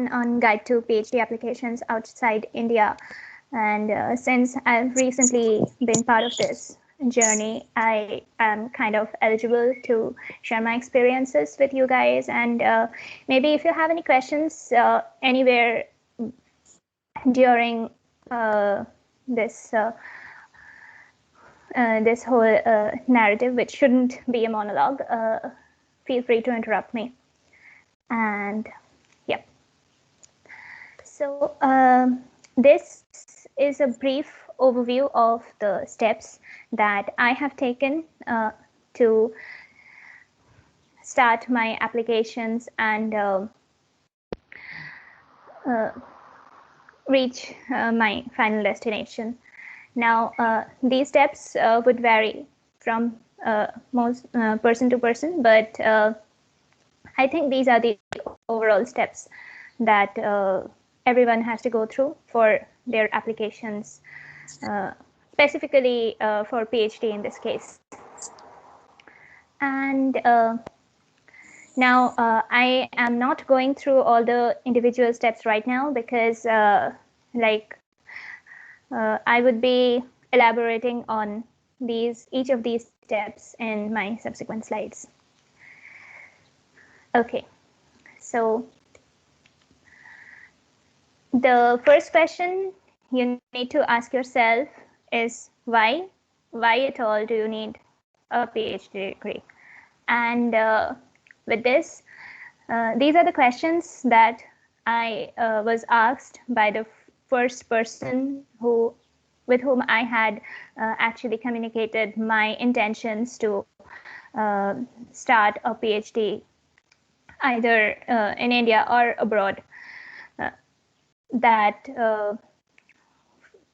on Guide to PhD Applications Outside India. And since I've recently been part of this journey, I am kind of eligible to share my experiences with you guys. And maybe if you have any questions anywhere during this this whole narrative, which shouldn't be a monologue, feel free to interrupt me. And yeah, so this is a brief overview of the steps that I have taken to start my applications and reach my final destination. Now, these steps would vary from most person to person, but I think these are the overall steps that everyone has to go through for their applications, specifically for PhD in this case. And now I am not going through all the individual steps right now because I would be elaborating on each of these steps in my subsequent slides. Okay, so the first question you need to ask yourself is why? Why at all do you need a PhD degree? And with this, these are the questions that I was asked by the first person with whom I had actually communicated my intentions to start a PhD either in India or abroad. That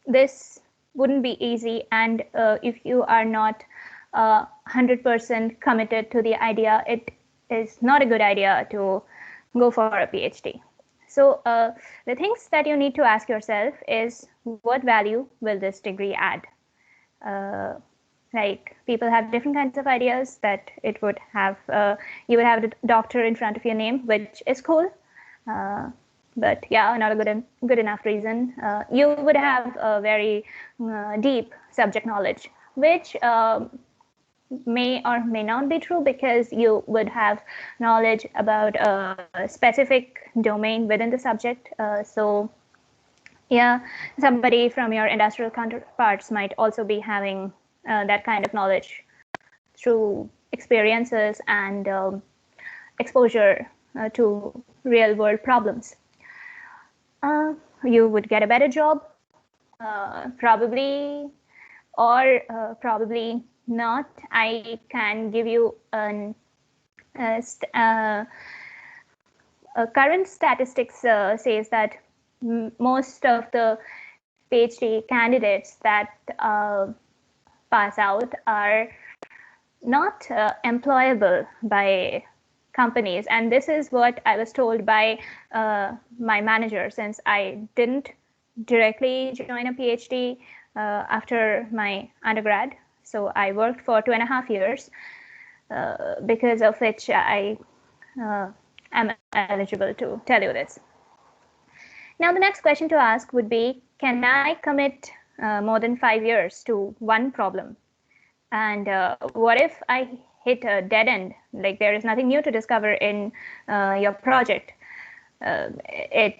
this wouldn't be easy, and if you are not 100% committed to the idea, it is not a good idea to go for a PhD. So the things that you need to ask yourself is, what value will this degree add? Like, people have different kinds of ideas that it would have, you would have a doctor in front of your name, which is cool. But yeah, not a good enough reason. You would have a very deep subject knowledge, which may or may not be true, because you would have knowledge about a specific domain within the subject. So yeah, somebody from your industrial counterparts might also be having that kind of knowledge through experiences and exposure to real world problems. You would get a better job, probably, or probably not. I can give you a current statistics says that most of the PhD candidates that pass out are not employable by companies, and this is what I was told by my manager, since I didn't directly join a PhD after my undergrad. So I worked for 2.5 years, because of which I am eligible to tell you this. Now, the next question to ask would be, can I commit more than 5 years to one problem? And what if I hit a dead end, like there is nothing new to discover in your project? If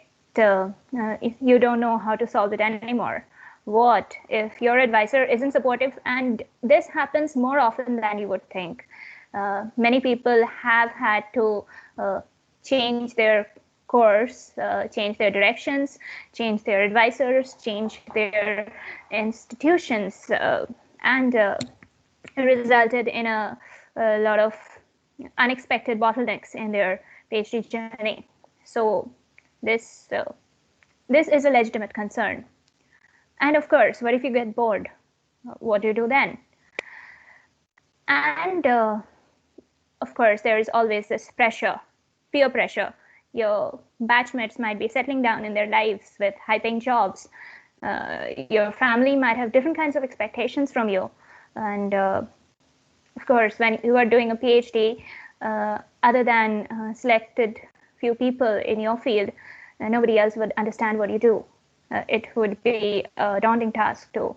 you don't know how to solve it anymore? What if your advisor isn't supportive? And this happens more often than you would think. Many people have had to change their course, change their directions, change their advisors, change their institutions, and resulted in a lot of unexpected bottlenecks in their PhD journey. So this is a legitimate concern. And of course, what if you get bored? What do you do then? And of course, there is always this pressure, peer pressure. Your batchmates might be settling down in their lives with high-paying jobs. Your family might have different kinds of expectations from you. And of course, when you are doing a PhD, other than selected few people in your field, nobody else would understand what you do. It would be a daunting task to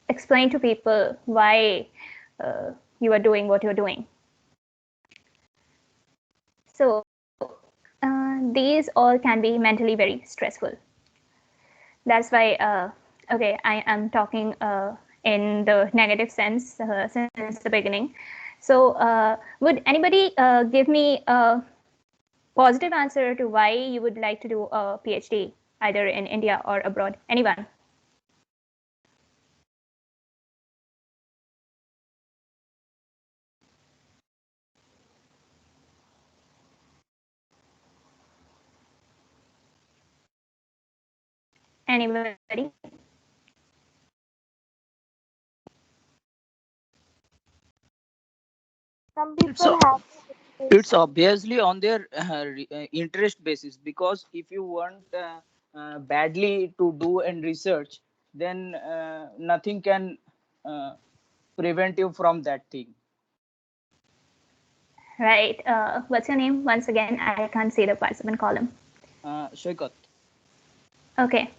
explain to people why you are doing what you're doing. So these all can be mentally very stressful. That's why, okay, I am talking in the negative sense since the beginning. So would anybody give me a positive answer to why you would like to do a PhD, either in India or abroad? Anyone? Anybody? Some people have It's obviously on their interest basis, because if you want badly to do and research, then nothing can uh, prevent you from that thing. Right. What's your name? Once again, I can't see the participant column. Shoikat. Okay.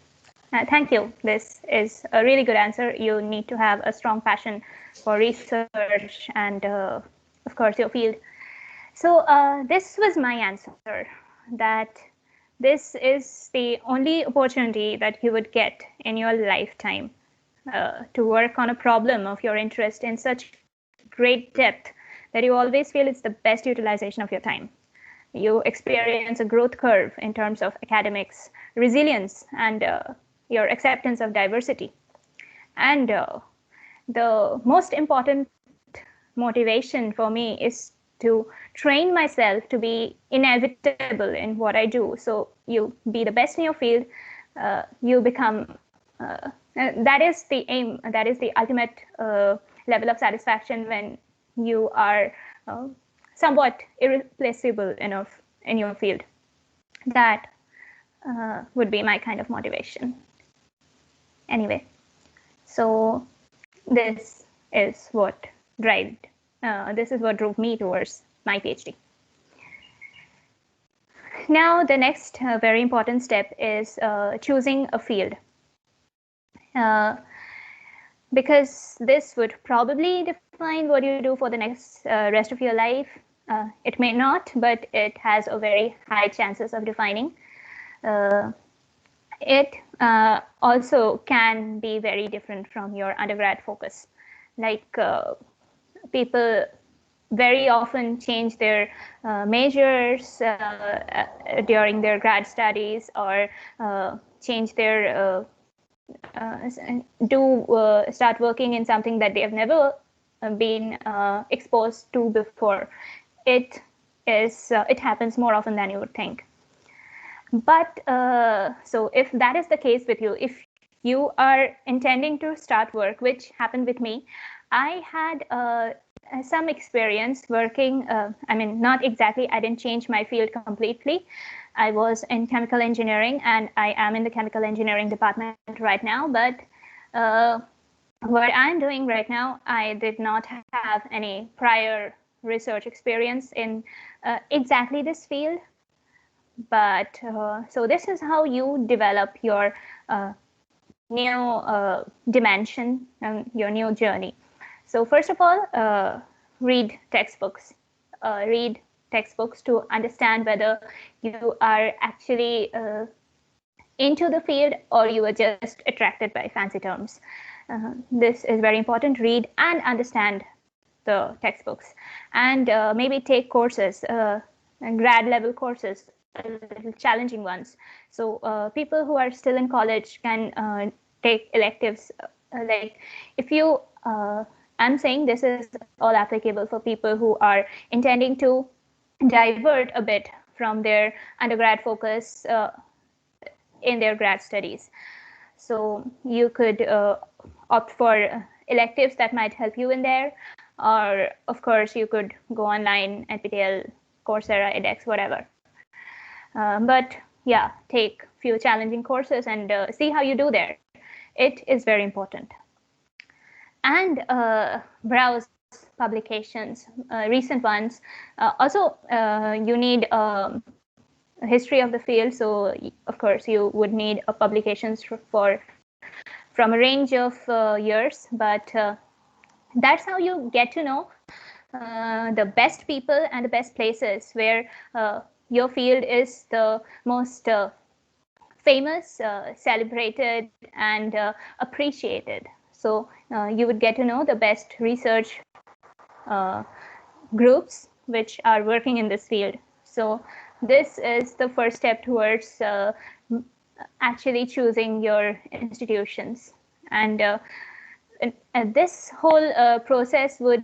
Thank you. This is a really good answer. You need to have a strong passion for research and, of course, your field. So this was my answer, that this is the only opportunity that you would get in your lifetime to work on a problem of your interest in such great depth that you always feel it's the best utilization of your time. You experience a growth curve in terms of academics, resilience, and your acceptance of diversity. And the most important motivation for me is to train myself to be inevitable in what I do. So you be the best in your field, you become, that is the aim, that is the ultimate level of satisfaction when you are somewhat irreplaceable enough in your field. That would be my kind of motivation. Anyway, so this is what drove me towards my PhD. Now, the next very important step is choosing a field. Because this would probably define what you do for the next rest of your life. It may not, but it has a very high chances of defining. It also can be very different from your undergrad focus. Like people very often change their majors during their grad studies, or change their start working in something that they have never been exposed to before. It happens more often than you would think. But so if that is the case with you, if you are intending to start work, which happened with me, I had some experience working. I mean, not exactly, I didn't change my field completely. I was in chemical engineering, and I am in the chemical engineering department right now. But what I'm doing right now, I did not have any prior research experience in exactly this field. But so this is how you develop your new dimension and your new journey. So first of all, read textbooks. Read textbooks to understand whether you are actually into the field or you are just attracted by fancy terms. This is very important. Read and understand the textbooks, and maybe take courses, grad level courses, little challenging ones. So people who are still in college can take electives. Like if you, I'm saying this is all applicable for people who are intending to divert a bit from their undergrad focus in their grad studies. So you could opt for electives that might help you in there, or of course you could go online, NPTEL, Coursera, edX, whatever. But yeah, take few challenging courses and see how you do there. It is very important. And browse publications, recent ones. Also, you need history of the field. So of course you would need publications from a range of years, but that's how you get to know the best people and the best places where your field is the most famous, celebrated, and appreciated. So you would get to know the best research groups which are working in this field. So this is the first step towards actually choosing your institutions. And this whole process would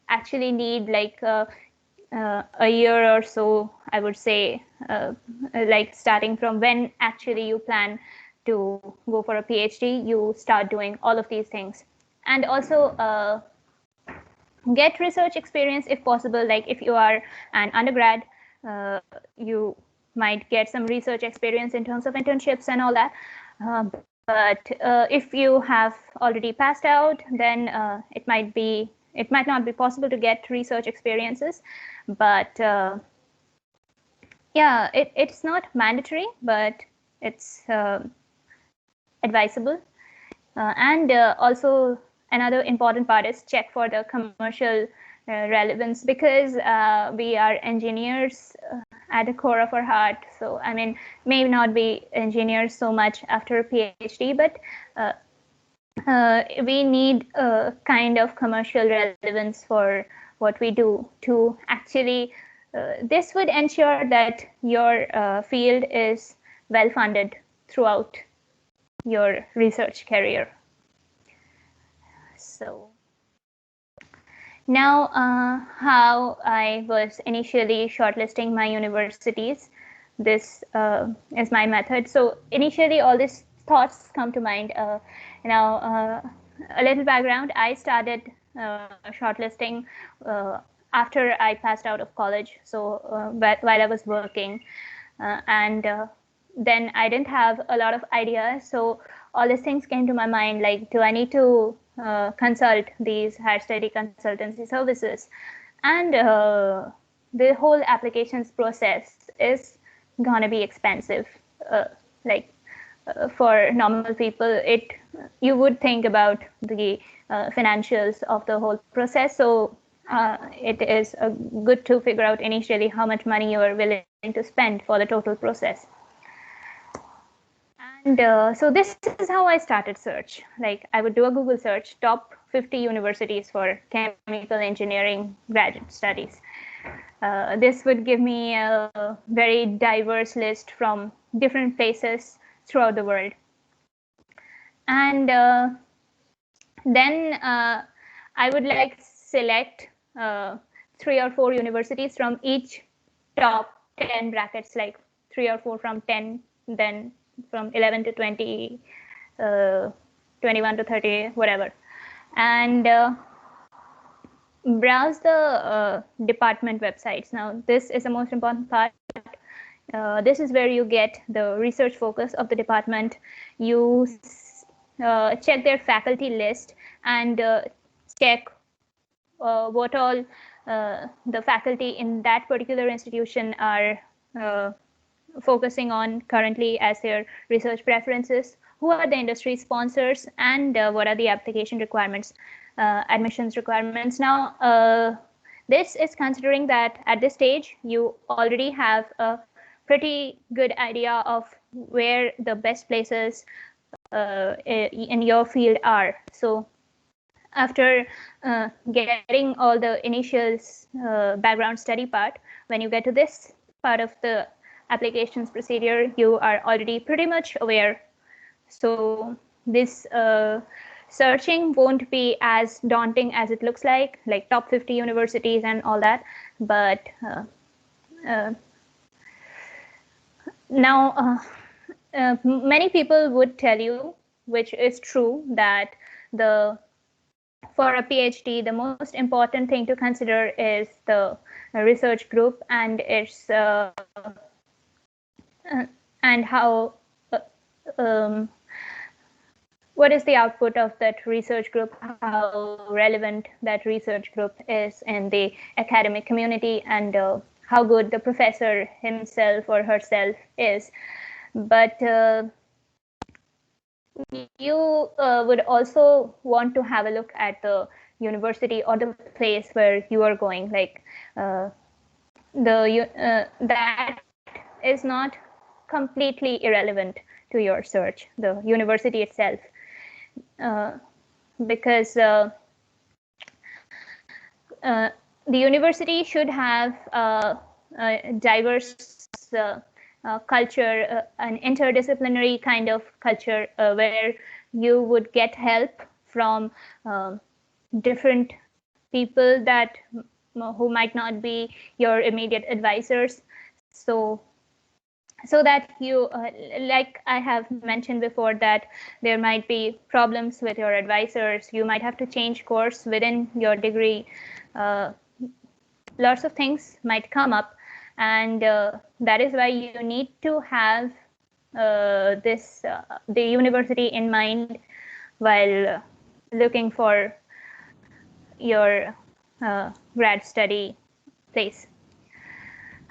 actually need like a year or so, I would say, like starting from when actually you plan to go for a PhD, you start doing all of these things. And also get research experience if possible. Like if you are an undergrad, you might get some research experience in terms of internships and all that. But if you have already passed out, then it might not be possible to get research experiences. But yeah, it's not mandatory, but it's advisable. And also another important part is check for the commercial relevance, because we are engineers at the core of our heart. So I mean, may not be engineers so much after a PhD, but we need a kind of commercial relevance for what we do to actually, this would ensure that your field is well funded throughout your research career. So now how I was initially shortlisting my universities. This is my method. So initially all these thoughts come to mind. Now a little background, I started shortlisting after I passed out of college, so while I was working, and then I didn't have a lot of ideas. So all these things came to my mind, like, do I need to consult these higher study consultancy services? And the whole applications process is gonna be expensive. Like for normal people, you would think about the financials of the whole process. So it is good to figure out initially how much money you are willing to spend for the total process. And so this is how I started search. Like I would do a Google search, top 50 universities for chemical engineering graduate studies. This would give me a very diverse list from different places throughout the world. And then I would like select 3 or 4 universities from each top 10 brackets, like 3 or 4 from 10, then from 11 to 20, 21 to 30, whatever. And browse the department websites. Now, this is the most important part. This is where you get the research focus of the department. You check their faculty list and check what all the faculty in that particular institution are focusing on currently as their research preferences, who are the industry sponsors, and what are the application requirements, admissions requirements. Now, this is considering that at this stage, you already have a pretty good idea of where the best places in your field are. So after getting all the initial background study part, when you get to this part of the applications procedure, you are already pretty much aware. So this searching won't be as daunting as it looks like top 50 universities and all that. But now many people would tell you, which is true, that for a PhD, the most important thing to consider is the research group and its and how what is the output of that research group, how relevant that research group is in the academic community, and how good the professor himself or herself is, but you would also want to have a look at the university or the place where you are going. Like that is not completely irrelevant to your search, the university itself, because the university should have a diverse culture, an interdisciplinary kind of culture, where you would get help from different people that who might not be your immediate advisors. So that you, like I have mentioned before, that there might be problems with your advisors. You might have to change course within your degree. Lots of things might come up, and that is why you need to have the university in mind while looking for your grad study place.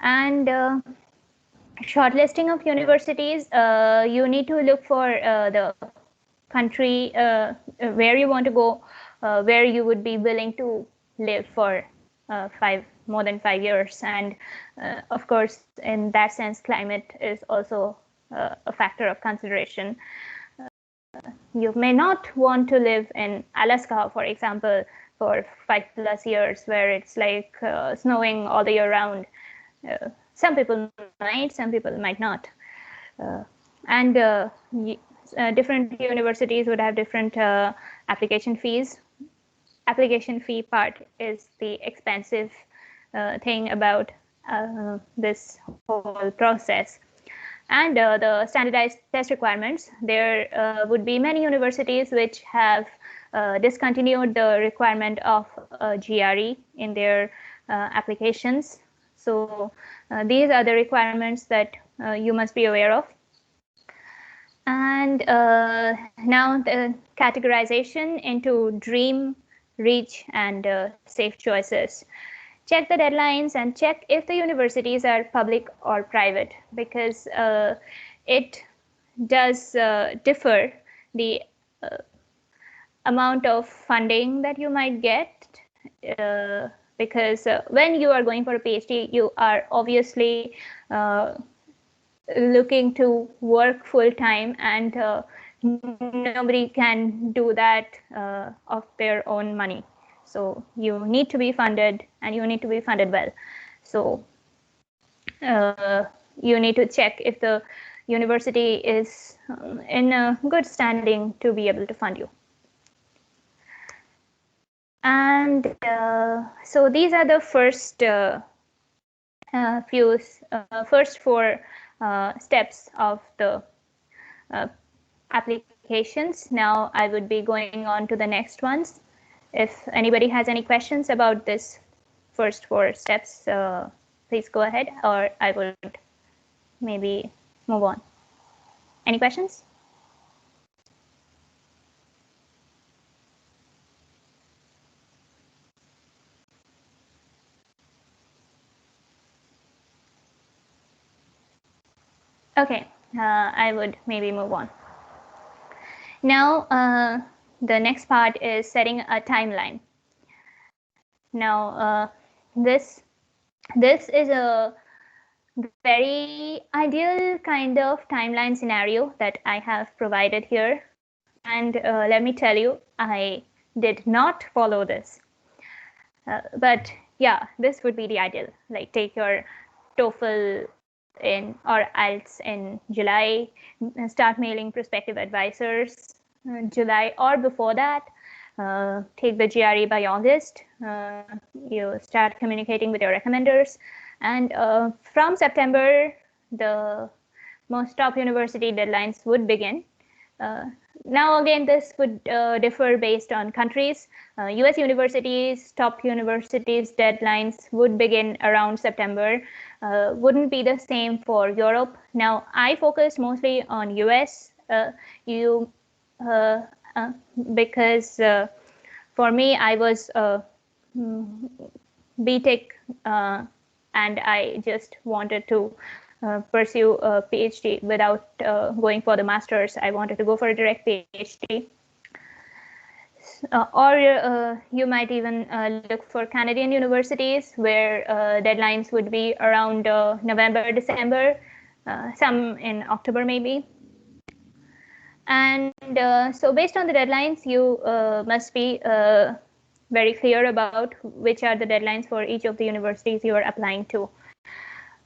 And shortlisting of universities, you need to look for the country where you want to go, where you would be willing to live for more than 5 years. And of course, in that sense, climate is also a factor of consideration. You may not want to live in Alaska, for example, for 5+ years, where it's like snowing all the year round. Some people might, some people might not. And different universities would have different application fees. Application fee part is the expensive thing about this whole process. And the standardized test requirements, there would be many universities which have discontinued the requirement of GRE in their applications. So these are the requirements that you must be aware of. And now the categorization into dream, reach, and safe choices. Check the deadlines and check if the universities are public or private, because it does differ the amount of funding that you might get, because when you are going for a PhD, you are obviously looking to work full time, and nobody can do that of their own money. So you need to be funded, and you need to be funded well. So you need to check if the university is in a good standing to be able to fund you. And so these are the first first 4 steps of the applications. Now I would be going on to the next ones. If anybody has any questions about this first 4 steps, please go ahead, or I would maybe move on. Any questions? Okay, I would maybe move on. Now, the next part is setting a timeline. Now, this is a very ideal kind of timeline scenario that I have provided here. And let me tell you, I did not follow this. But yeah, this would be the ideal. Like, take your TOEFL or IELTS in July, start mailing prospective advisors July or before that. Take the GRE by August. You start communicating with your recommenders, and from September, the most top university deadlines would begin. Now again, this would differ based on countries. US universities, top universities deadlines would begin around September. Wouldn't be the same for Europe. Now I focused mostly on US. Because for me, I was BTech and I just wanted to pursue a PhD without going for the master's. I wanted to go for a direct PhD. Or you might even look for Canadian universities where deadlines would be around November, December, some in October maybe. And so based on the deadlines, you must be very clear about which are the deadlines for each of the universities you are applying to.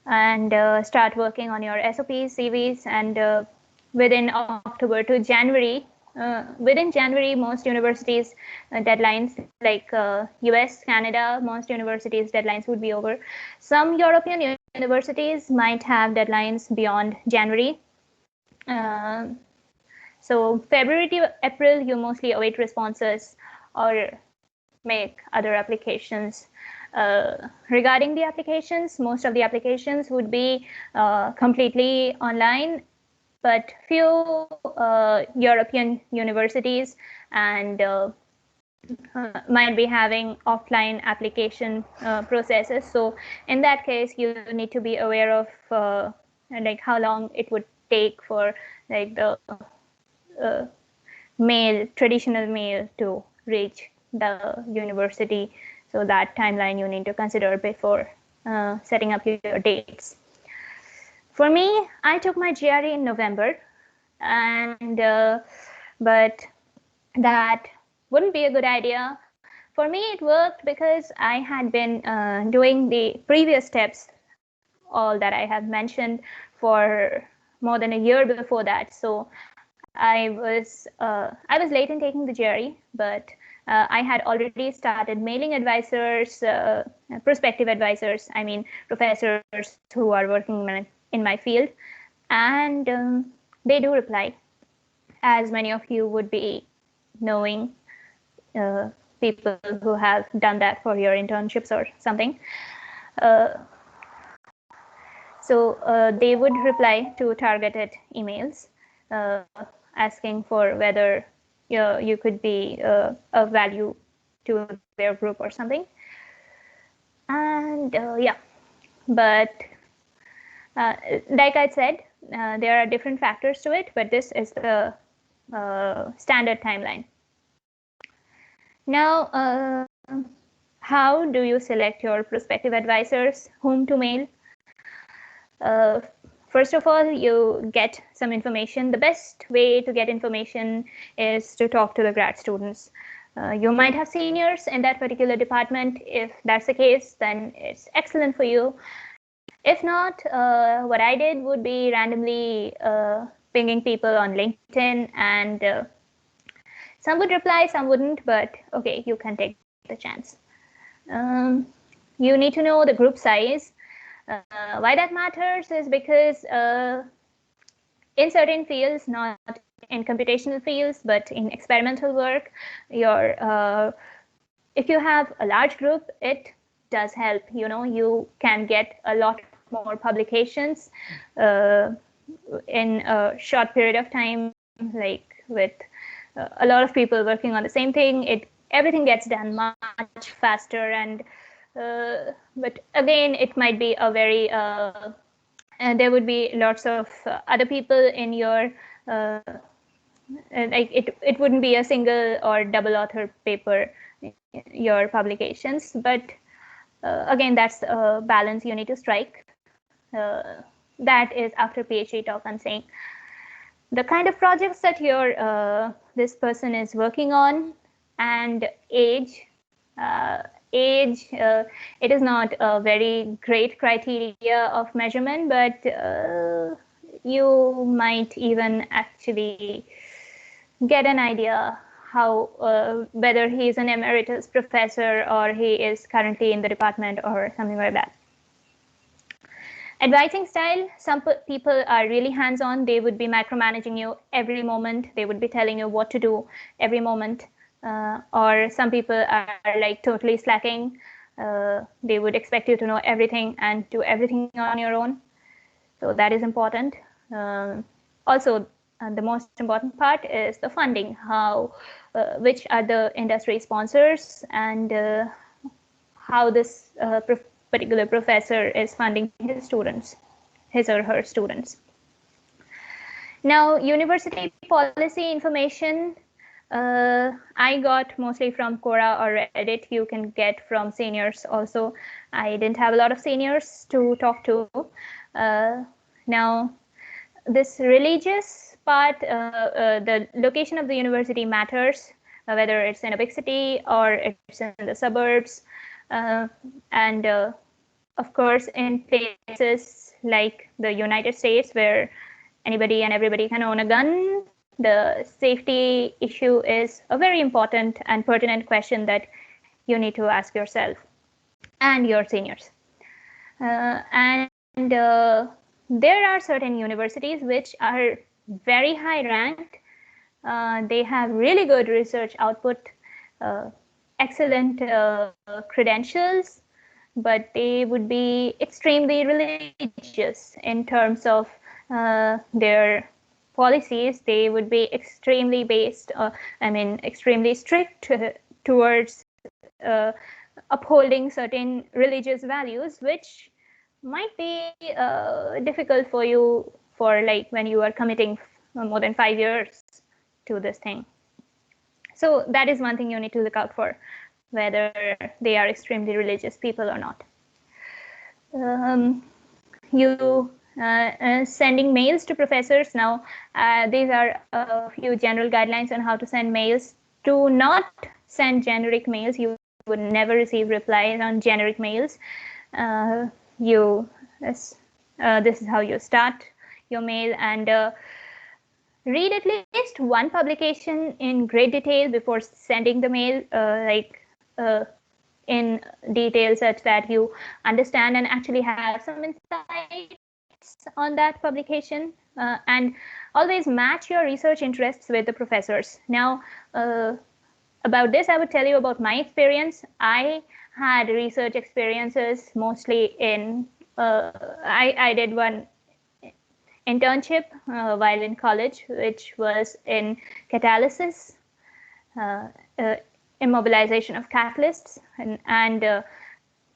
And start working on your SOPs, CVs, and within October to January, within January, most universities' deadlines, like US, Canada, most universities' deadlines would be over. Some European universities might have deadlines beyond January. So February to April, you mostly await responses or make other applications. Regarding the applications, most of the applications would be completely online, but few European universities and might be having offline application processes. So in that case, you need to be aware of like how long it would take for like the traditional mail to reach the university. So that timeline you need to consider before setting up your dates. For me, I took my GRE in November, and but that wouldn't be a good idea. For me, it worked because I had been doing the previous steps, all that I have mentioned, for more than a year before that. So I was late in taking the GRE, but I had already started mailing advisors, prospective advisors, I mean professors who are working in my field, and they do reply, as many of you would be knowing, people who have done that for your internships or something. So they would reply to targeted emails asking for whether you could be of value to their group or something. And yeah, but like I said, there are different factors to it, but this is the standard timeline. Now, how do you select your prospective advisors, whom to mail? First of all, you get some information. The best way to get information is to talk to the grad students. You might have seniors in that particular department. If that's the case, then it's excellent for you. If not, what I did would be randomly pinging people on LinkedIn, and some would reply, some wouldn't, but okay, you can take the chance. You need to know the group size. Why that matters is because in certain fields, not in computational fields, but in experimental work, if you have a large group, it does help. You can get a lot more publications in a short period of time, like with a lot of people working on the same thing. Everything gets done much faster, and but again, it might be a very and there would be lots of other people in your like it wouldn't be a single or double author paper, your publications, but again, that's a balance you need to strike. That is after PhD talk I'm saying. The kind of projects that this person is working on, and age. It is not a very great criteria of measurement, but you might even actually get an idea how whether he is an emeritus professor or he is currently in the department or something like that. Advising style, some people are really hands-on. They would be micromanaging you every moment. They would be telling you what to do every moment. Or some people are like totally slacking. They would expect you to know everything and do everything on your own. So that is important. Also, the most important part is the funding. Which are the industry sponsors, and how this particular professor is funding his students, his or her students. Now, university policy information, I got mostly from Quora or Reddit. You can get from seniors also. I didn't have a lot of seniors to talk to. Now, this religious part, the location of the university matters, whether it's in a big city or it's in the suburbs. And of course, in places like the United States, where anybody and everybody can own a gun, the safety issue is a very important and pertinent question that you need to ask yourself and your seniors. And there are certain universities which are very high ranked. They have really good research output, excellent credentials, but they would be extremely religious in terms of their policies. They would be extremely extremely strict towards upholding certain religious values, which might be difficult for you for like when you are committing more than 5 years to this thing. So that is one thing you need to look out for, whether they are extremely religious people or not. Sending mails to professors. Now, these are a few general guidelines on how to send mails. Do not send generic mails. You would never receive replies on generic mails. This is how you start your mail, and read at least one publication in great detail before sending the mail, in detail such that you understand and actually have some insights on that publication, and always match your research interests with the professors. Now, about this, I would tell you about my experience. I had research experiences mostly in, I did one internship while in college, which was in catalysis, immobilization of catalysts, and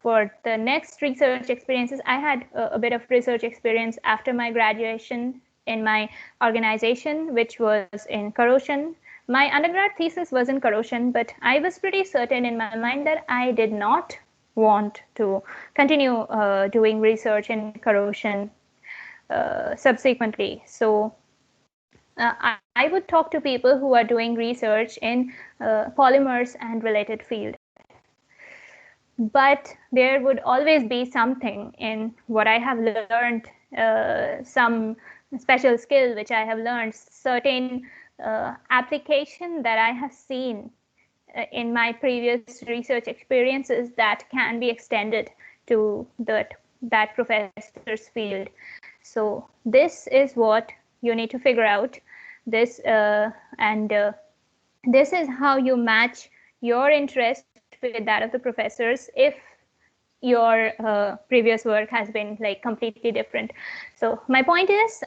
for the next research experiences, I had a bit of research experience after my graduation in my organization, which was in corrosion. My undergrad thesis was in corrosion, but I was pretty certain in my mind that I did not want to continue doing research in corrosion subsequently. So I would talk to people who are doing research in polymers and related field. But there would always be something in what I have learned, some special skill which I have learned, certain application that I have seen in my previous research experiences that can be extended to that professor's field. So this is what you need to figure out. This this is how you match your interest with that of the professors if your previous work has been like completely different. So my point is,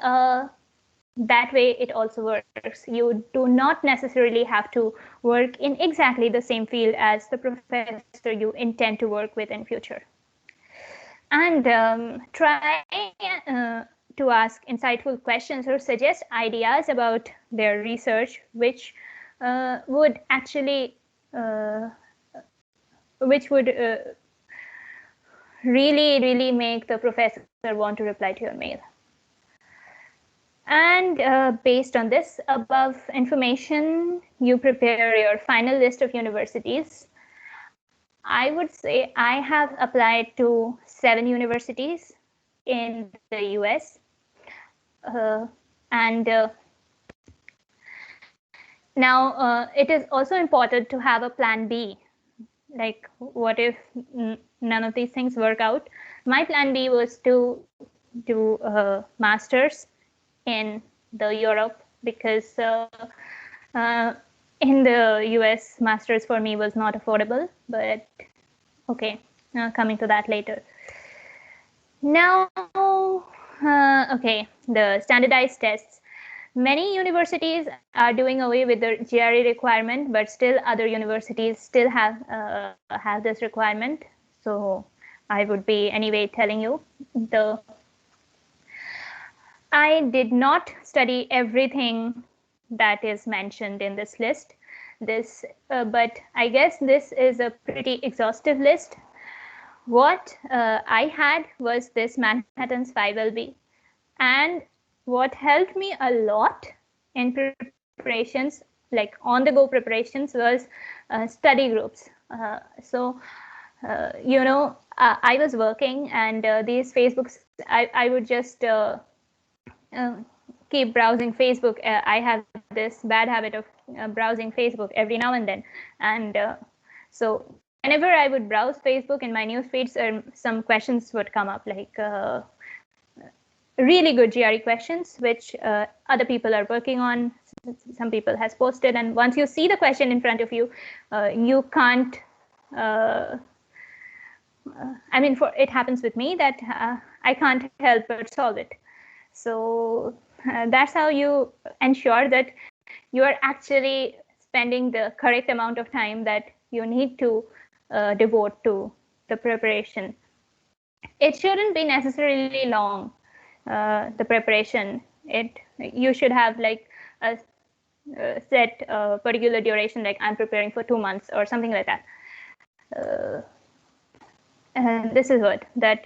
that way it also works. You do not necessarily have to work in exactly the same field as the professor you intend to work with in future. And try to ask insightful questions or suggest ideas about their research, which would actually really make the professor want to reply to your mail. And based on this above information, you prepare your final list of universities. I would say I have applied to 7 universities in the US. Now it is also important to have a plan B. Like, what if none of these things work out? My plan B was to do a master's in the Europe, because in the US, master's for me was not affordable, but okay, coming to that later. Now, okay, the standardized tests. Many universities are doing away with the GRE requirement, but still other universities still have this requirement. So I would be anyway telling you. I did not study everything that is mentioned in this list. But I guess this is a pretty exhaustive list. What I had was this Manhattan's 5LB, and what helped me a lot in preparations, like on-the-go preparations, was study groups. I was working, and these Facebooks, I would just keep browsing Facebook. I have this bad habit of browsing Facebook every now and then. And so whenever I would browse Facebook in my news feeds, some questions would come up, like really good GRE questions, which other people are working on. Some people has posted. And once you see the question in front of you, you can't, it happens with me that I can't help but solve it. So that's how you ensure that you are actually spending the correct amount of time that you need to devote to the preparation. It shouldn't be necessarily long, the preparation. You should have like a set particular duration, like I'm preparing for 2 months or something like that. And this is what that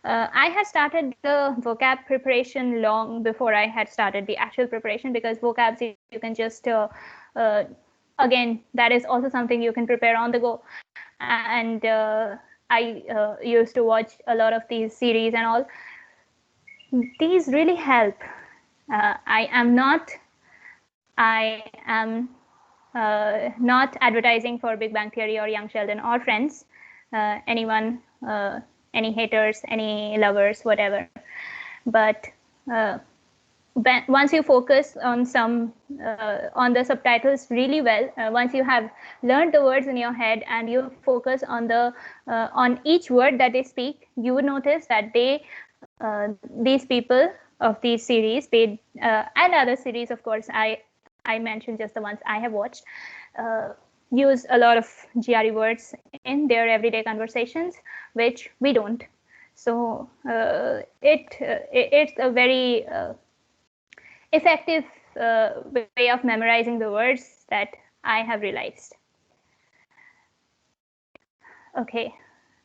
I had started the vocab preparation long before I had started the actual preparation, because vocabs you can just again, that is also something you can prepare on the go. And I used to watch a lot of these series and all. These really help. I am not advertising for Big Bang Theory or Young Sheldon or Friends. Anyone, any haters, any lovers, whatever. But once you focus on on the subtitles really well, once you have learned the words in your head and you focus on on each word that they speak, you would notice that these people of these series, and other series, of course, I mentioned just the ones I have watched, use a lot of GRE words in their everyday conversations, which we don't. So it's a very effective way of memorizing the words that I have realized. Okay,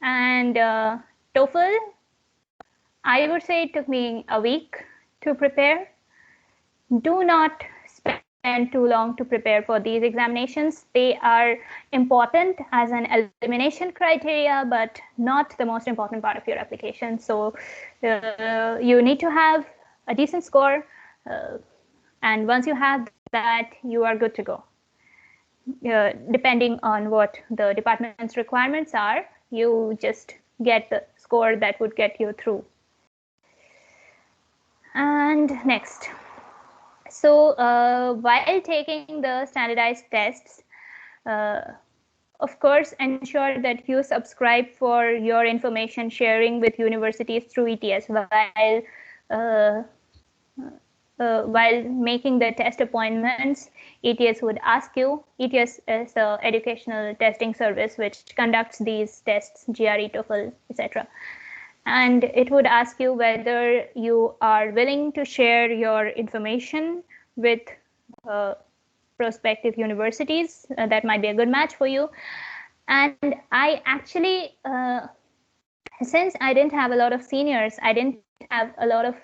and TOEFL, I would say it took me a week to prepare. Do not spend too long to prepare for these examinations. They are important as an elimination criteria, but not the most important part of your application. So you need to have a decent score. And once you have that, you are good to go. Depending on what the department's requirements are, you just get the score that would get you through. And next. So while taking the standardized tests, of course, ensure that you subscribe for your information sharing with universities through ETS while making the test appointments. ETS would ask you, ETS is the educational testing service which conducts these tests, GRE, TOEFL, etc. And it would ask you whether you are willing to share your information with prospective universities that might be a good match for you. And I actually, since I didn't have a lot of seniors, I didn't have a lot of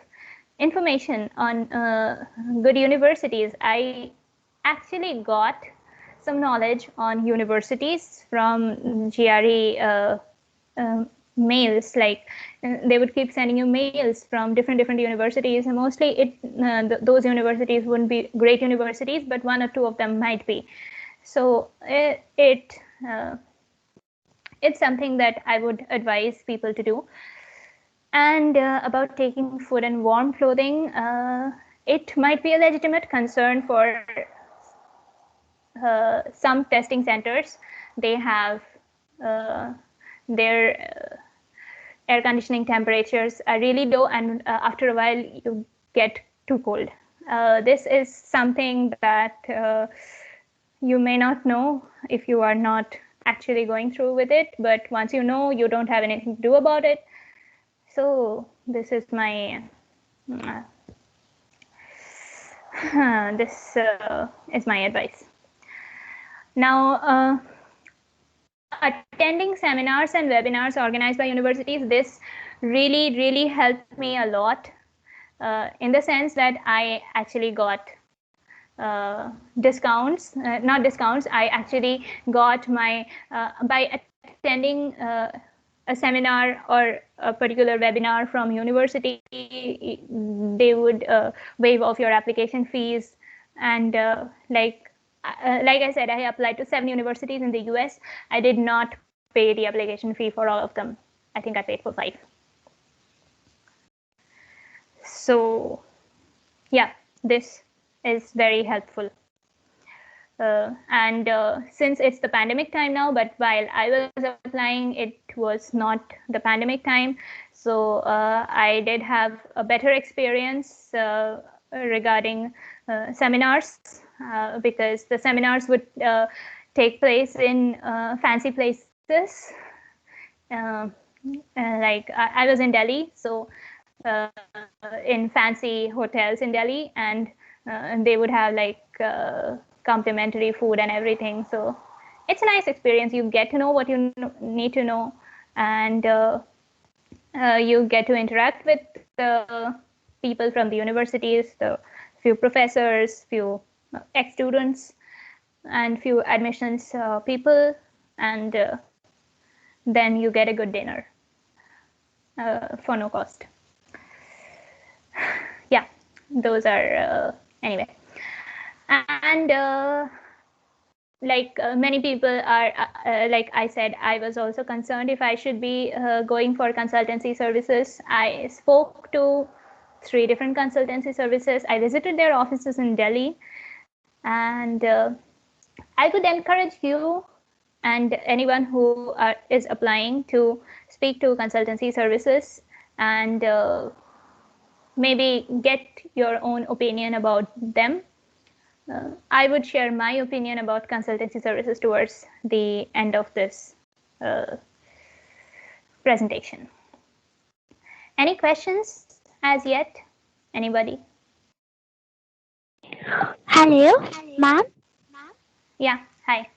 information on good universities. I actually got some knowledge on universities from GRE mails. Like they would keep sending you mails from different universities, and mostly those universities wouldn't be great universities, but one or two of them might be. So it's something that I would advise people to do. And about taking food and warm clothing, it might be a legitimate concern for some testing centers. They have their air conditioning temperatures are really low, and after a while you get too cold. This is something that you may not know if you are not actually going through with it. But once you know, you don't have anything to do about it. So this is my this is my advice. Now, attending seminars and webinars organized by universities, this really helped me a lot, in the sense that I actually got discounts, not discounts, I actually got my, by attending a seminar or a particular webinar from university, they would waive off your application fees. And like I said, I applied to 7 universities in the US. I did not pay the application fee for all of them. I think I paid for 5. So yeah, this is very helpful. And since it's the pandemic time now, but while I was applying, it was not the pandemic time. So I did have a better experience regarding seminars, because the seminars would take place in fancy places. Like I was in Delhi, so in fancy hotels in Delhi, and they would have like complimentary food and everything. So it's a nice experience. You get to know what you need to know, and you get to interact with the people from the universities, the few professors, few ex-students, and few admissions people, and then you get a good dinner for no cost. Yeah, those are anyway. And like many people are, like I said, I was also concerned if I should be going for consultancy services. I spoke to 3 different consultancy services. I visited their offices in Delhi, and I would encourage you and anyone who is applying to speak to consultancy services and maybe get your own opinion about them. I would share my opinion about consultancy services towards the end of this presentation. Any questions as yet? Anybody? Hello, ma'am. Yeah, hi.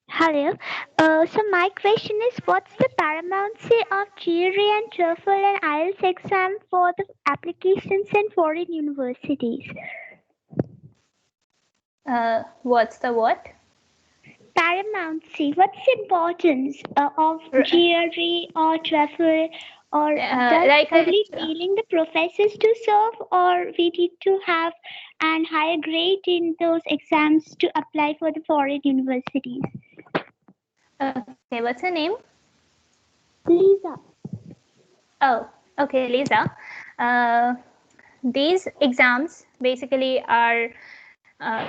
Hello. So my question is, what's the paramountcy of GRE and TOEFL and IELTS exam for the applications in foreign universities? What's the what? Paramountcy. What's the importance of GRE or TOEFL, or does like only feeling the professors to serve, or we need to have an higher grade in those exams to apply for the foreign universities? Okay, what's her name? Lisa. Oh, okay, Lisa. These exams basically are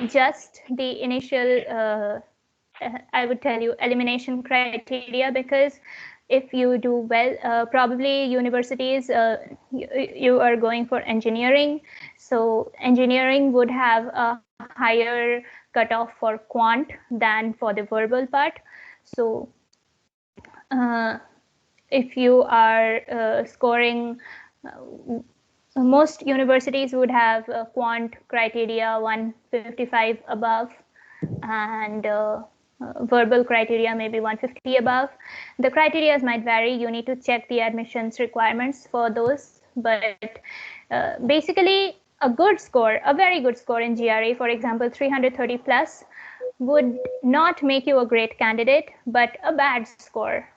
just the initial, I would tell you, elimination criteria, because if you do well, probably universities, you are going for engineering. So engineering would have a higher cutoff for quant than for the verbal part. So if you are scoring, most universities would have quant criteria 155 above, and verbal criteria maybe 150 above. The criteria might vary. You need to check the admissions requirements for those, but basically a good score, a very good score in GRE, for example 330 plus, would not make you a great candidate, but a bad score,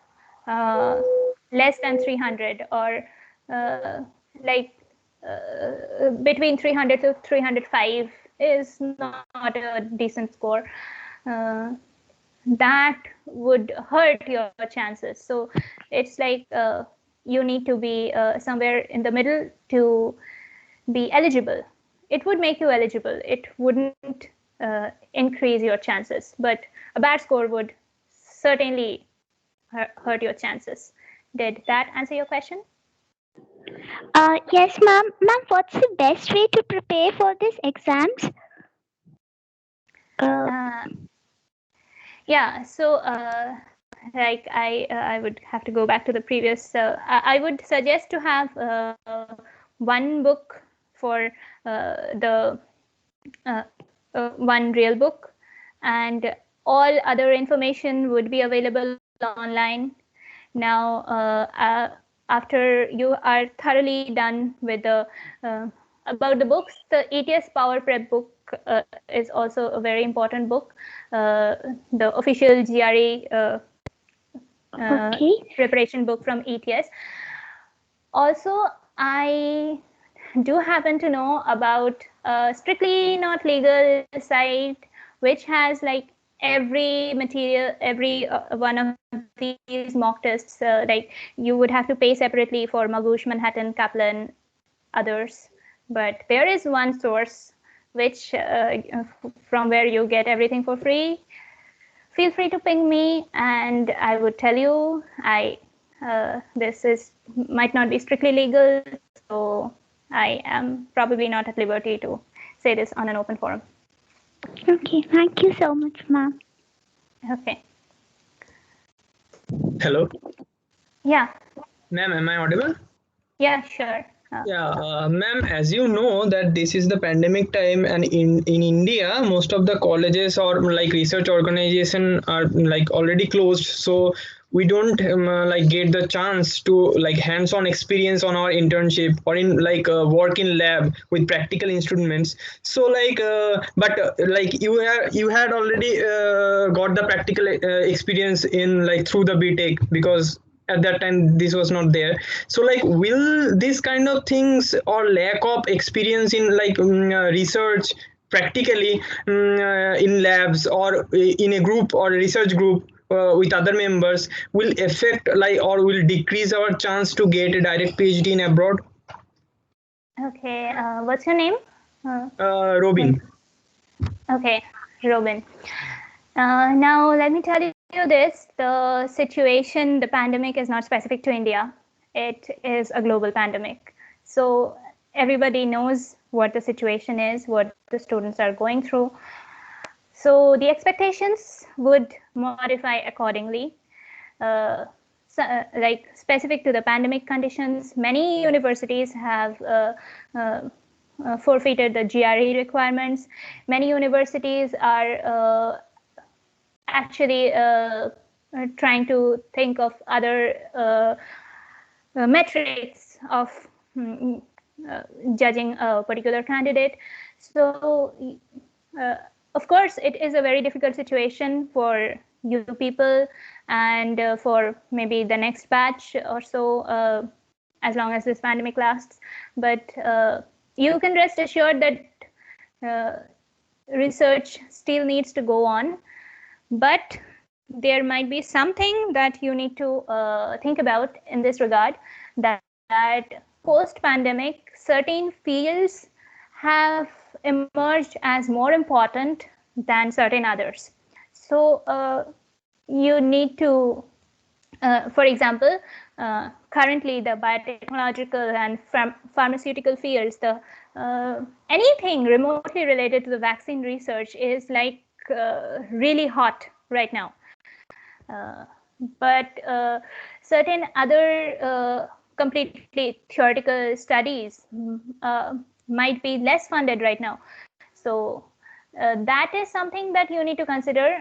less than 300, or like between 300 to 305 is not a decent score. That would hurt your chances. So it's like you need to be somewhere in the middle to be eligible. It would make you eligible. It wouldn't increase your chances, but a bad score would certainly hurt your chances. Did that answer your question? Yes, ma'am. Ma'am, what's the best way to prepare for these exams? Yeah, so like I would have to go back to the previous. I would suggest to have one book for the one real book, and all other information would be available online. Now, after you are thoroughly done with the about the books, the ETS Power Prep book is also a very important book. The official GRE Okay. preparation book from ETS. Also, I do happen to know about Strictly Not Legal site, which has like every material, every one of these mock tests. Like you would have to pay separately for Magoosh, Manhattan, Kaplan, others. But there is one source which from where you get everything for free. Feel free to ping me, and I would tell you. This is might not be strictly legal, so I am probably not at liberty to say this on an open forum. Okay, thank you so much, ma'am. Okay. Hello, Yeah. ma'am. Am I audible? Yeah. Sure. Yeah, ma'am. As you know that this is the pandemic time, and in India, most of the colleges or like research organization are like already closed. So we don't like get the chance to like hands-on experience on our internship or in like work in lab with practical instruments. So like but like you had already got the practical experience in like through the BTech, because at that time this was not there. So like will this kind of things or lack of experience in like research practically in labs or in a group or a research group with other members will affect like or will decrease our chance to get a direct PhD in abroad? Okay. What's your name? Robin. Okay, Robin. Now, let me tell you this. The situation, the pandemic is not specific to India. It is a global pandemic. So everybody knows what the situation is, what the students are going through. So the expectations would modify accordingly. Like specific to the pandemic conditions, many universities have forfeited the GRE requirements. Many universities are actually trying to think of other metrics of judging a particular candidate. So, of course, it is a very difficult situation for you people and for maybe the next batch or so, as long as this pandemic lasts. But you can rest assured that research still needs to go on. But there might be something that you need to think about in this regard, that post-pandemic, certain fields have emerged as more important than certain others. So you need to, for example, currently the biotechnological and pharmaceutical fields, the anything remotely related to the vaccine research is like really hot right now. But certain other completely theoretical studies might be less funded right now. So that is something that you need to consider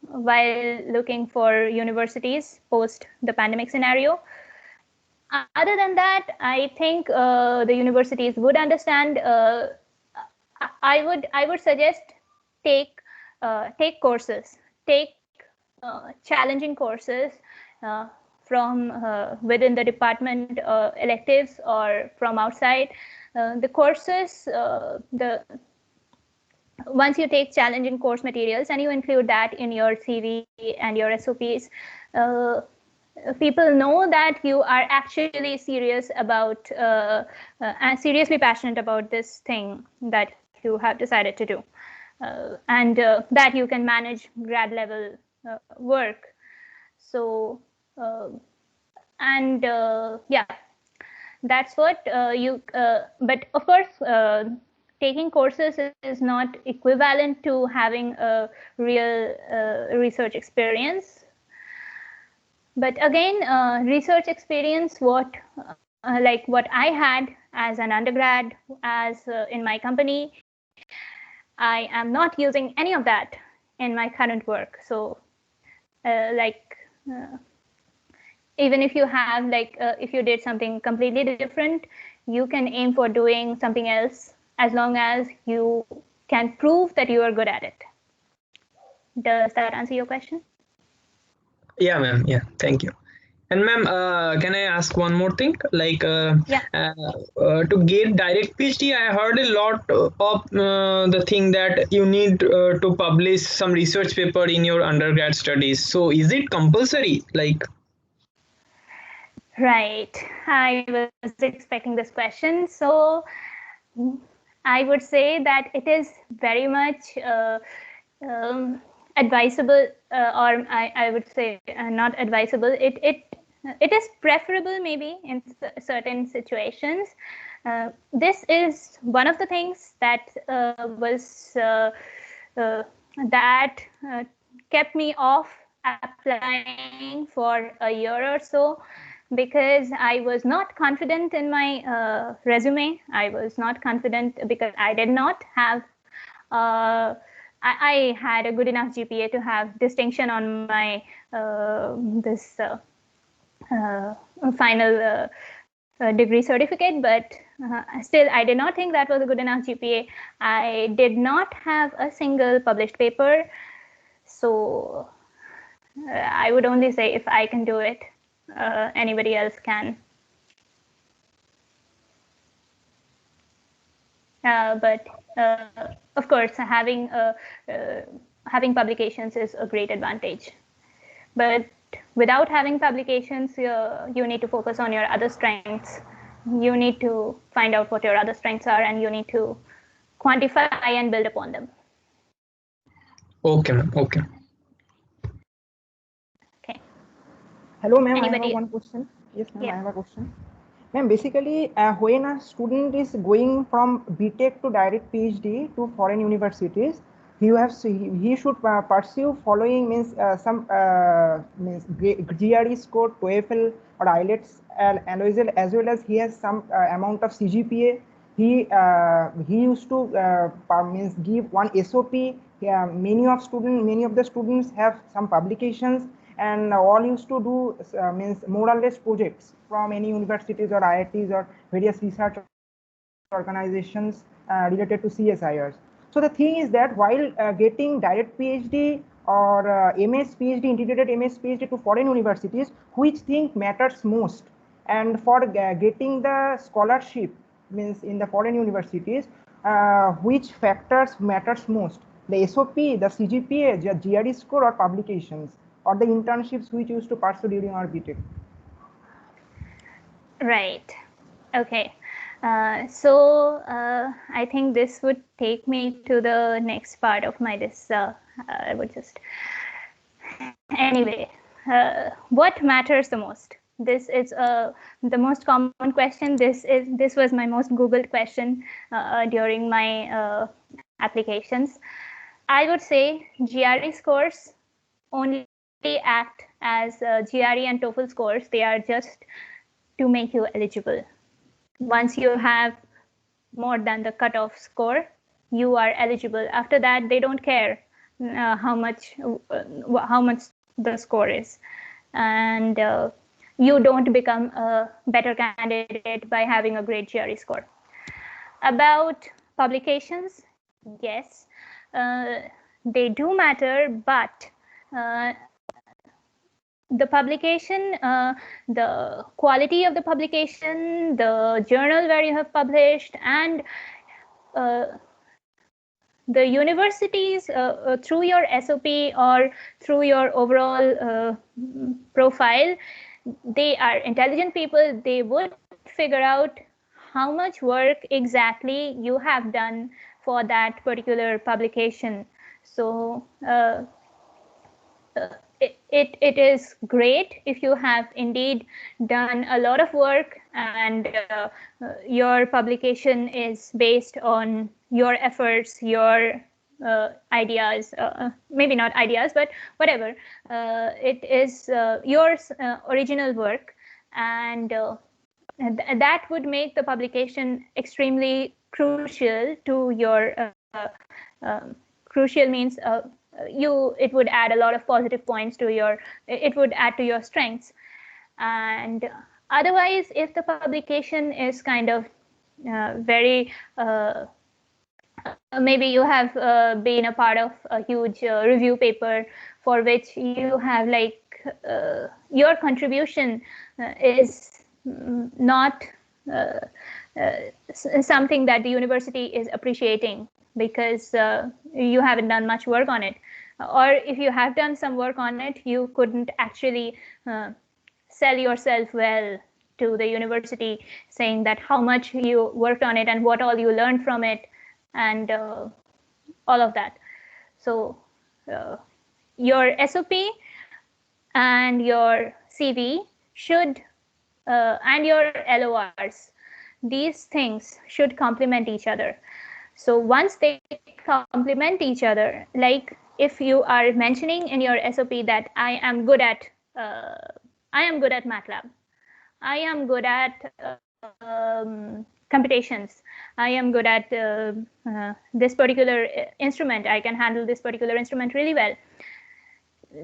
while looking for universities post the pandemic scenario. Other than that, I think the universities would understand. I would suggest take courses, take challenging courses from within the department, electives, or from outside. The courses, the once you take challenging course materials and you include that in your CV and your SOPs, people know that you are actually serious about and seriously passionate about this thing that you have decided to do, and that you can manage grad level work. So and yeah, that's what you but of course taking courses is not equivalent to having a real research experience. But again, research experience, what I had as an undergrad, as in my company, I am not using any of that in my current work. So even if you have if you did something completely different, you can aim for doing something else as long as you can prove that you are good at it. Does that answer your question? Yeah, ma'am. Yeah, thank you. And ma'am, can I ask one more thing? To get direct PhD, I heard a lot of the thing that you need to publish some research paper in your undergrad studies. So is it compulsory? Right. I was expecting this question. So I would say that it is very much advisable, or I would say not advisable. It is preferable maybe in certain situations. This is one of the things that kept me off applying for a year or so, because I was not confident in my resume. I was not confident because I did not have I had a good enough GPA to have distinction on my final degree certificate, but still I did not think that was a good enough GPA. I did not have a single published paper. So I would only say if I can do it, anybody else can. But of course, having publications is a great advantage. But without having publications, you need to focus on your other strengths. You need to find out what your other strengths are, and you need to quantify and build upon them. Okay, ma'am. Okay. Okay. Hello, ma'am. I Anybody? have one question. Yes, ma'am. Yeah. I have a question. Ma'am, basically, when a student is going from BTech to direct PhD to foreign universities, he should pursue following some GRE score, TOEFL or IELTS, and as well as he has some amount of CGPA. He used to give one SOP. Many of the students have some publications, and all used to do more or less projects from any universities or IITs or various research organizations related to CSIRs. So the thing is that while getting direct PhD or MS PhD, integrated MS PhD to foreign universities, which thing matters most? And for getting the scholarship, means in the foreign universities, which factors matters most? The SOP, the CGPA, the GRE score, or publications, or the internships which used to pursue during our BTech? Right. Okay. So I think this would take me to the next part of my I would just anyway. What matters the most? This is the most common question. This was my most Googled question during my applications. I would say GRE scores only act as GRE and TOEFL scores. They are just to make you eligible. Once you have more than the cutoff score, you are eligible. After that, they don't care how much the score is, and you don't become a better candidate by having a great GRE score. About publications, yes, they do matter, but the publication, the quality of the publication, the journal where you have published, and the universities through your SOP or through your overall profile, they are intelligent people. They would figure out how much work exactly you have done for that particular publication. So it is great if you have indeed done a lot of work and your publication is based on your efforts, your ideas, maybe not ideas, but whatever. It is your original work, and that would make the publication extremely crucial to your crucial means it would add a lot of positive points to your, it would add to your strengths. And otherwise, if the publication is kind of very maybe you have been a part of a huge review paper for which you have like your contribution is not something that the university is appreciating because you haven't done much work on it, or if you have done some work on it, you couldn't actually sell yourself well to the university, saying that how much you worked on it and what all you learned from it, and all of that. So your SOP and your CV should, and your LORs, these things should complement each other. So once they complement each other, like if you are mentioning in your SOP that I am good at MATLAB, I am good at computations, I am good at this particular instrument, I can handle this particular instrument really well.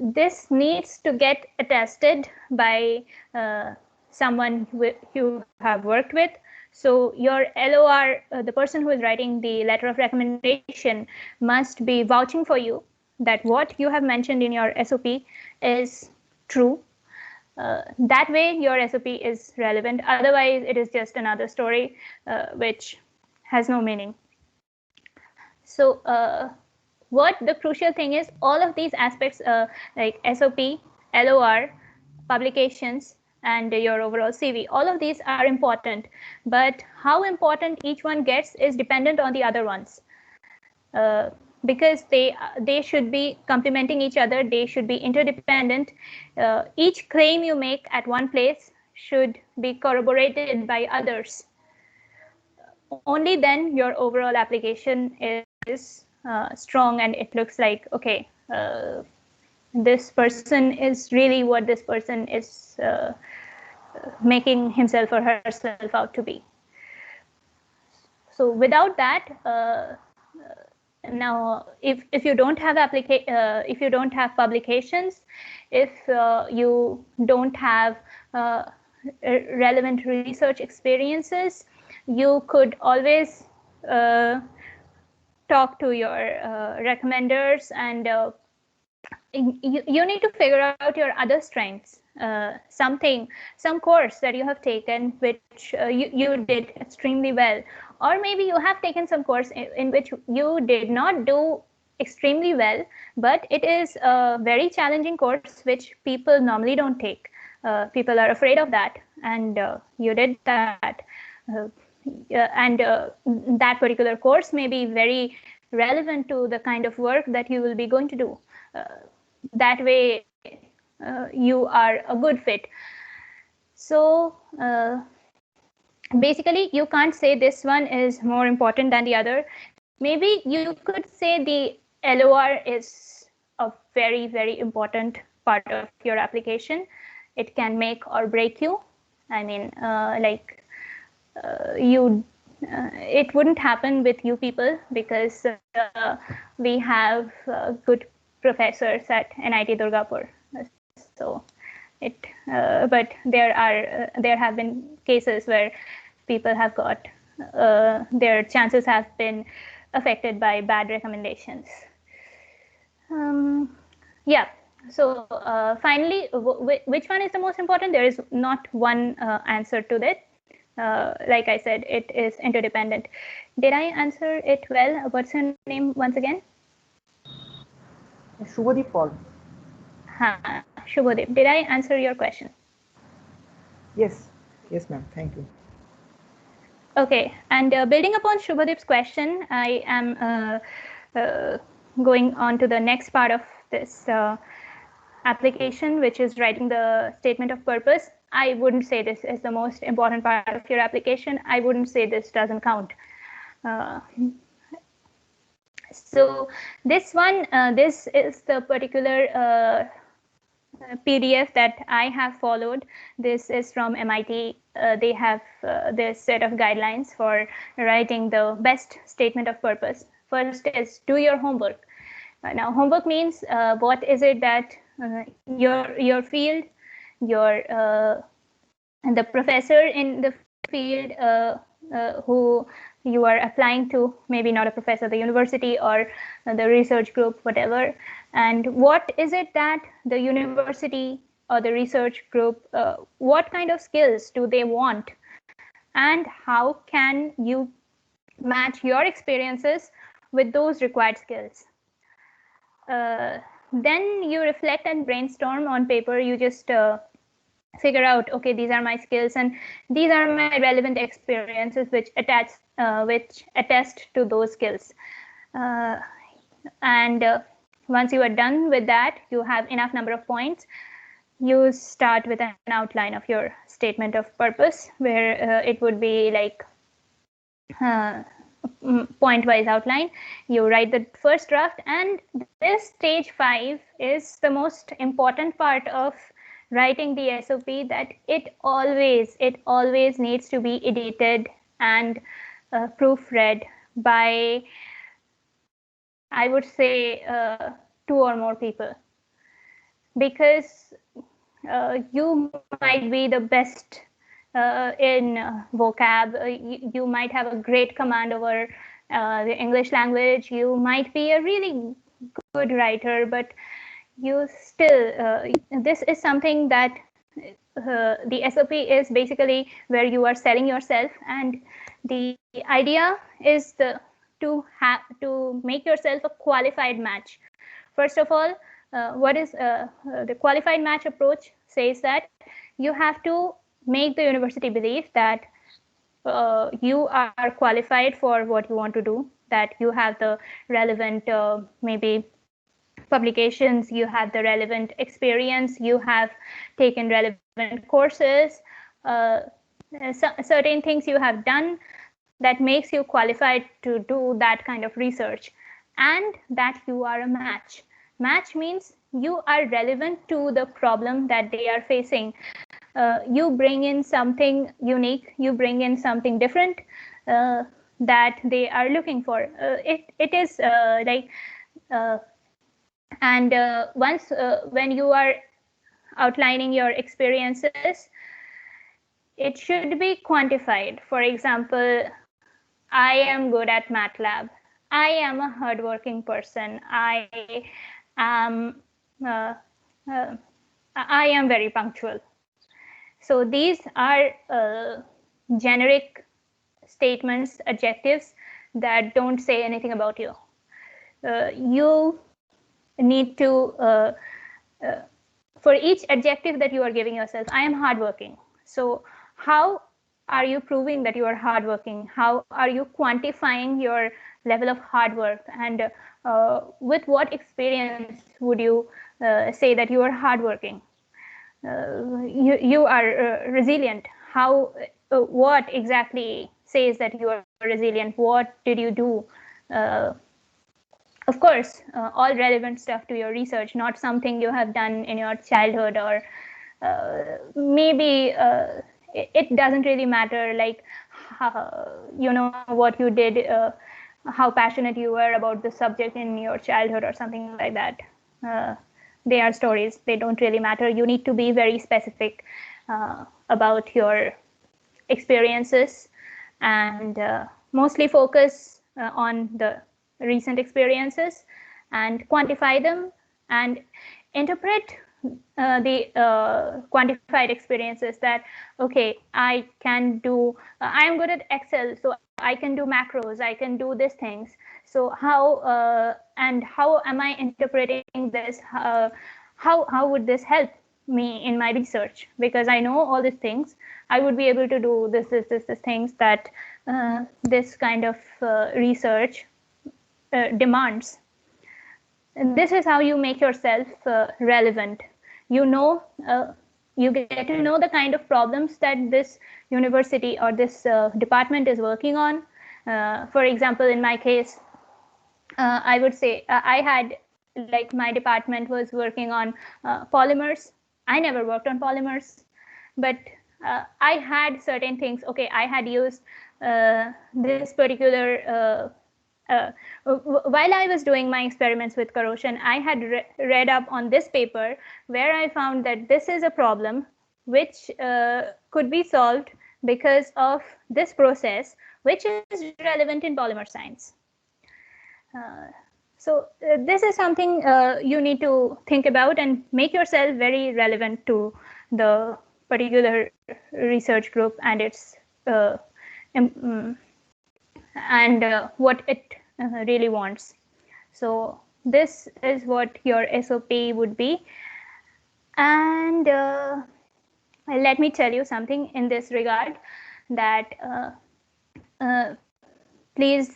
This needs to get attested by someone you have worked with. So your LOR, the person who is writing the letter of recommendation, must be vouching for you that what you have mentioned in your SOP is true. That way your SOP is relevant. Otherwise, it is just another story which has no meaning. So what the crucial thing is, all of these aspects like SOP, LOR, publications, and your overall CV, all of these are important, but how important each one gets is dependent on the other ones, because they should be complementing each other, they should be interdependent. Each claim you make at one place should be corroborated by others. Only then your overall application is strong and it looks like, okay, this person is really what this person is making himself or herself out to be. So without that, now if you don't have if you don't have publications, if you don't have relevant research experiences, you could always talk to your recommenders, and you need to figure out your other strengths, some course that you have taken which you did extremely well, or maybe you have taken some course in which you did not do extremely well, but it is a very challenging course which people normally don't take. People are afraid of that, and you did that. And that particular course may be very relevant to the kind of work that you will be going to do. That way, you are a good fit. So basically, you can't say this one is more important than the other. Maybe you could say the LOR is a very, very important part of your application. It can make or break you. I mean, it wouldn't happen with you people because we have good professors at NIT Durgapur. So but there have been cases where people have got their chances have been affected by bad recommendations. Yeah. So finally, which one is the most important? There is not one answer to that. Like I said, it is interdependent. Did I answer it well? What's your name once again? Shubhadeep Paul. Shubhadeep, did I answer your question? Yes, ma'am. Thank you. Okay, and building upon Shubhadeep's question, I am going on to the next part of this application, which is writing the statement of purpose. I wouldn't say this is the most important part of your application. I wouldn't say this doesn't count. So this one, this is the particular PDF that I have followed. This is from MIT. They have this set of guidelines for writing the best statement of purpose. First is do your homework. Now, homework means what is it that your field, and the professor in the field who you are applying to, maybe not a professor, the university or the research group, whatever. And what is it that the university or the research group, what kind of skills do they want? And how can you match your experiences with those required skills? Then you reflect and brainstorm on paper. You just figure out, okay, these are my skills and these are my relevant experiences which attest to those skills. Once you are done with that, you have enough number of points. You start with an outline of your statement of purpose, where it would be like point-wise outline. You write the first draft, and this stage 5 is the most important part of writing the SOP, that it always needs to be edited and proofread by, I would say, 2 or more people, because you might be the best in vocab, you might have a great command over the English language, you might be a really good writer, but you still, this is something that the SOP is basically where you are selling yourself, and the idea is to make yourself a qualified match. First of all, what is the qualified match approach says that you have to make the university believe that you are qualified for what you want to do, that you have the relevant maybe publications, you have the relevant experience, you have taken relevant courses, certain things you have done that makes you qualified to do that kind of research, and that you are a match. Match means you are relevant to the problem that they are facing. You bring in something unique, you bring in something different that they are looking for. It is like and once when you are outlining your experiences, it should be quantified. For example, I am good at MATLAB. I am a hardworking person. I am very punctual. So these are generic statements, adjectives that don't say anything about you. You need to, for each adjective that you are giving yourself, I am hardworking. So how are you proving that you are hardworking? How are you quantifying your level of hard work? And with what experience would you say that you are hardworking? You are resilient. How? What exactly says that you are resilient? What did you do? Of course, all relevant stuff to your research, not something you have done in your childhood, or maybe it doesn't really matter, like you know what you did, how passionate you were about the subject in your childhood or something like that. They are stories, they don't really matter. You need to be very specific about your experiences, and mostly focus on the recent experiences and quantify them, and interpret the quantified experiences that, okay, I can do, I am good at Excel, so I can do macros, I can do these things. So how and how am I interpreting this? How would this help me in my research? Because I know all these things, I would be able to do this things that this kind of research demands. And this is how you make yourself relevant. You know You get to know the kind of problems that this university or this department is working on. For example, in my case, I would say I had, like, my department was working on polymers. I never worked on polymers, but I had certain things. Okay, I had used this particular while I was doing my experiments with corrosion, I had read up on this paper where I found that this is a problem which could be solved because of this process, which is relevant in polymer science. So this is something you need to think about and make yourself very relevant to the particular research group and its what it really wants. So this is what your SOP would be. And let me tell you something in this regard, that please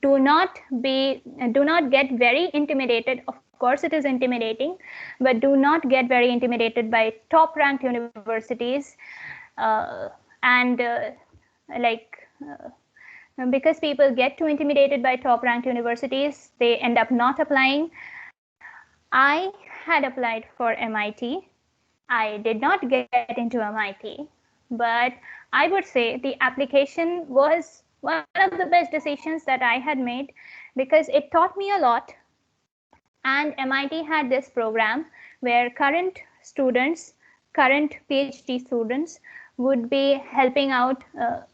do not get very intimidated. Of course, it is intimidating, but do not get very intimidated by top ranked universities because people get too intimidated by top ranked universities, they end up not applying. I had applied for MIT. I did not get into MIT, but I would say the application was one of the best decisions that I had made, because it taught me a lot. And MIT had this program where current PhD students would be helping out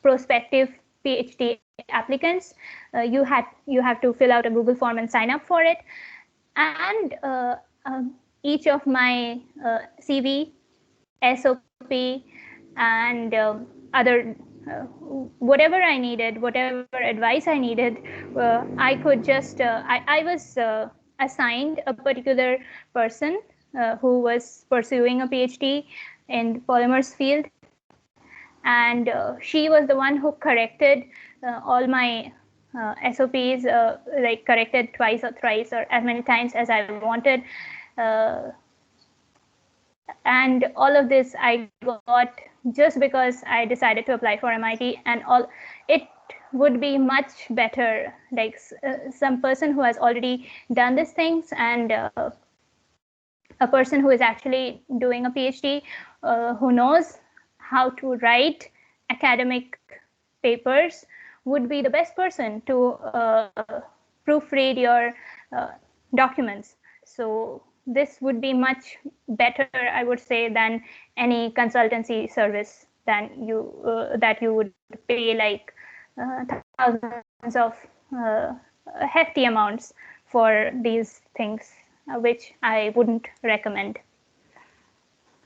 prospective PhD applicants. You have to fill out a Google form and sign up for it. And each of my CV, SOP, and other whatever I needed, whatever advice I needed, I could just I was assigned a particular person who was pursuing a PhD in polymers field, and she was the one who corrected all my SOPs, like corrected twice or thrice or as many times as I wanted. And all of this I got just because I decided to apply for MIT, and it would be much better, like some person who has already done these things, and a person who is actually doing a PhD, who knows how to write academic papers, would be the best person to proofread your documents. So this would be much better, I would say, than any consultancy service that you would pay like thousands of hefty amounts for these things, which I wouldn't recommend.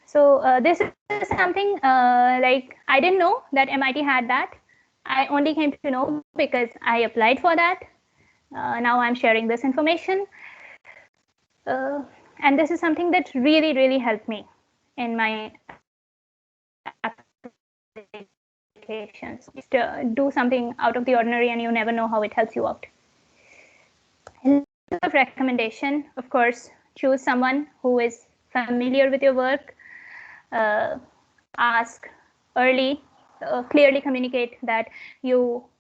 So this is something like I didn't know that MIT had that. I only came to know because I applied for that. Now I'm sharing this information. And this is something that really, really helped me in my applications. Just do something out of the ordinary and you never know how it helps you out. Recommendation, of course, choose someone who is familiar with your work. Ask early, clearly communicate that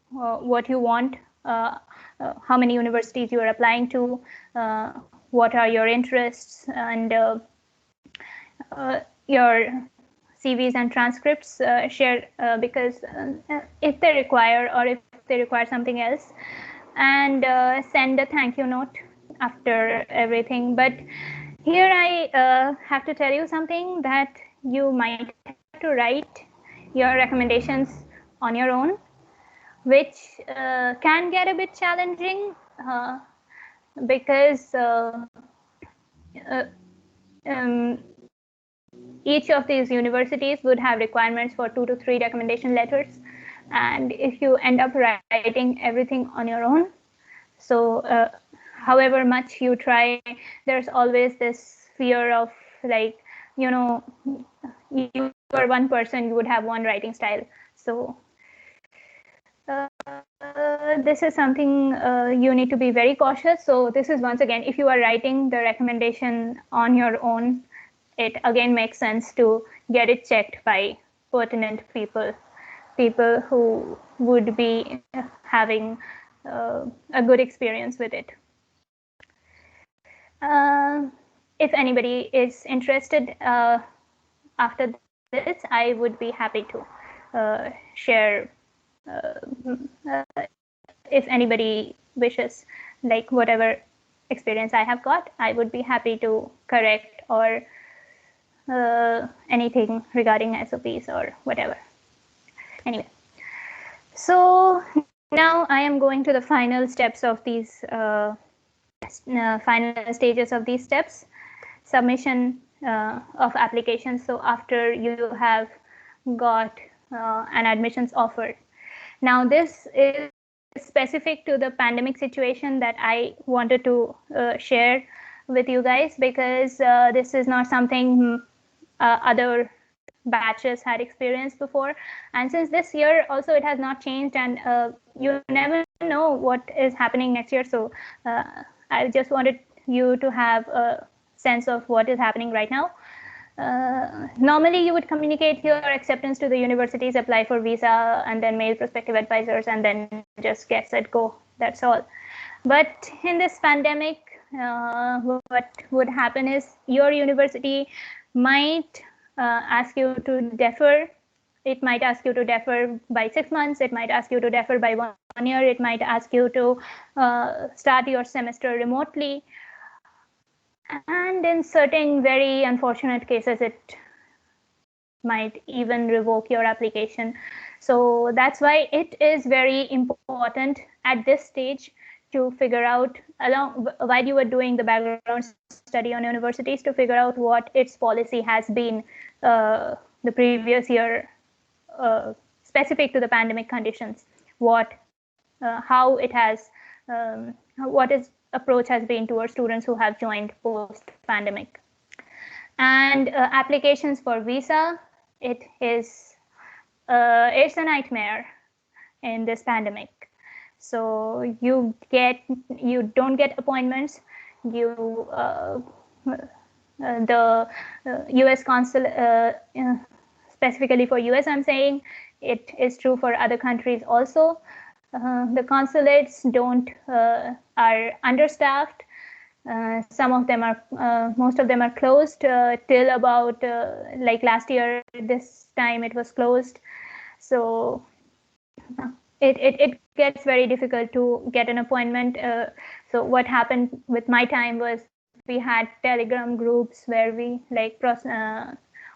what you want, how many universities you are applying to, what are your interests, and your CVs and transcripts share, because if they require something else, and send a thank you note after everything. But here I have to tell you something, that you might have to write your recommendations on your own, which can get a bit challenging because each of these universities would have requirements for 2 to 3 recommendation letters. And if you end up writing everything on your own, so however much you try, there's always this fear of, like, you are one person, you would have one writing style. So this is something you need to be very cautious. So this is, once again, if you are writing the recommendation on your own, it again makes sense to get it checked by pertinent people who would be having a good experience with it. If anybody is interested after this, I would be happy to share if anybody wishes, like whatever experience I have got, I would be happy to correct or anything regarding SOPs or whatever. Anyway, so now I am going to the final steps of these final stages of these steps. Submission of applications. So after you have got an admissions offer. Now this is specific to the pandemic situation that I wanted to share with you guys, because this is not something other batches had experienced before, and since this year also it has not changed, and you never know what is happening next year. So I just wanted you to have a sense of what is happening right now. Normally you would communicate your acceptance to the universities, apply for visa, and then mail prospective advisors, and then just get set go. That's all. But in this pandemic, what would happen is your university might ask you to defer. It might ask you to defer by 6 months. It might ask you to defer by 1 year. It might ask you to start your semester remotely. And in certain very unfortunate cases, it might even revoke your application. So that's why it is very important at this stage to figure out, along while you are doing the background study on universities, to figure out what its policy has been the previous year, specific to the pandemic conditions, how it has, what its approach has been towards students who have joined post-pandemic. And applications for visa, it's a nightmare in this pandemic. So you don't get appointments. The US consul, specifically for US, I'm saying it is true for other countries also. The consulates are understaffed. Some of them are, most of them are closed till about like last year. This time it was closed. So it gets very difficult to get an appointment. So what happened with my time was we had Telegram groups where we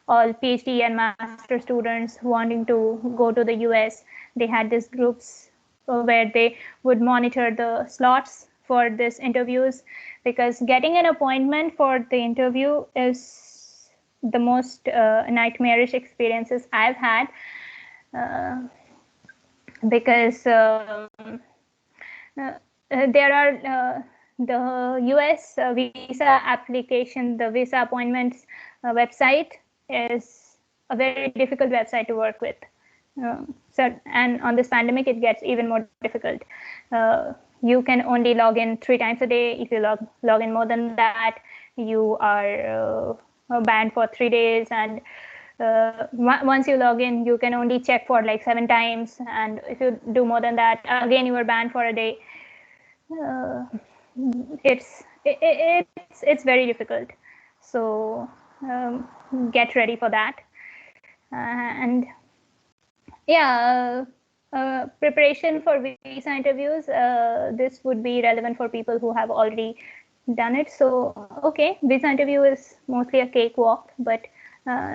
all PhD and master students wanting to go to the US. They had these groups where they would monitor the slots for these interviews, because getting an appointment for the interview is the most nightmarish experiences I've had. Because there are the US visa application, the visa appointments website is a very difficult website to work with. And on this pandemic, it gets even more difficult. You can only log in 3 times a day. If you log in more than that, you are banned for 3 days. And once you log in, you can only check for like 7 times. And if you do more than that, again, you are banned for a day. It's very difficult. So get ready for that. And yeah, preparation for visa interviews, this would be relevant for people who have already done it. So, okay, visa interview is mostly a cakewalk, but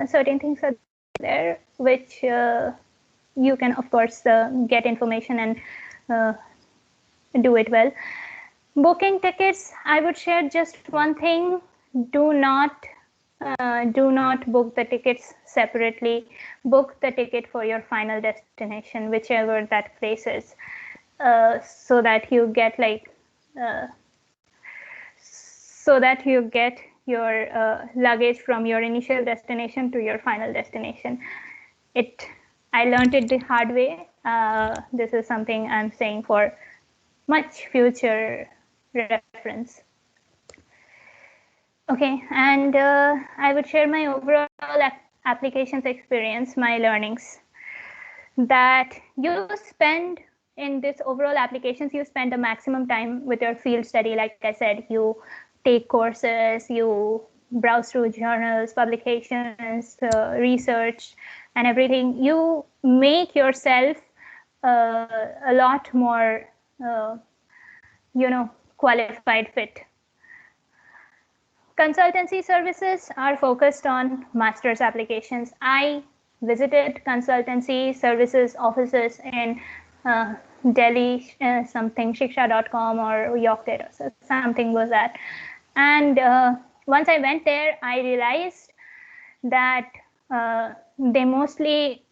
certain things are there which you can, of course, get information and do it well. Booking tickets, I would share just one thing. Do not book the tickets separately. Book the ticket for your final destination, whichever that place is, so that you get your luggage from your initial destination to your final destination. I learned it the hard way. This is something I'm saying for much future reference. Okay, and I would share my overall applications experience, my learnings. That you spend in this overall applications, you spend the maximum time with your field study. Like I said, you take courses, you browse through journals, publications, research, and everything. You make yourself a lot more, qualified fit. Consultancy services are focused on master's applications. I visited consultancy services offices in Delhi, something shiksha.com or Yorkdale, so something was that. And once I went there, I realized that they mostly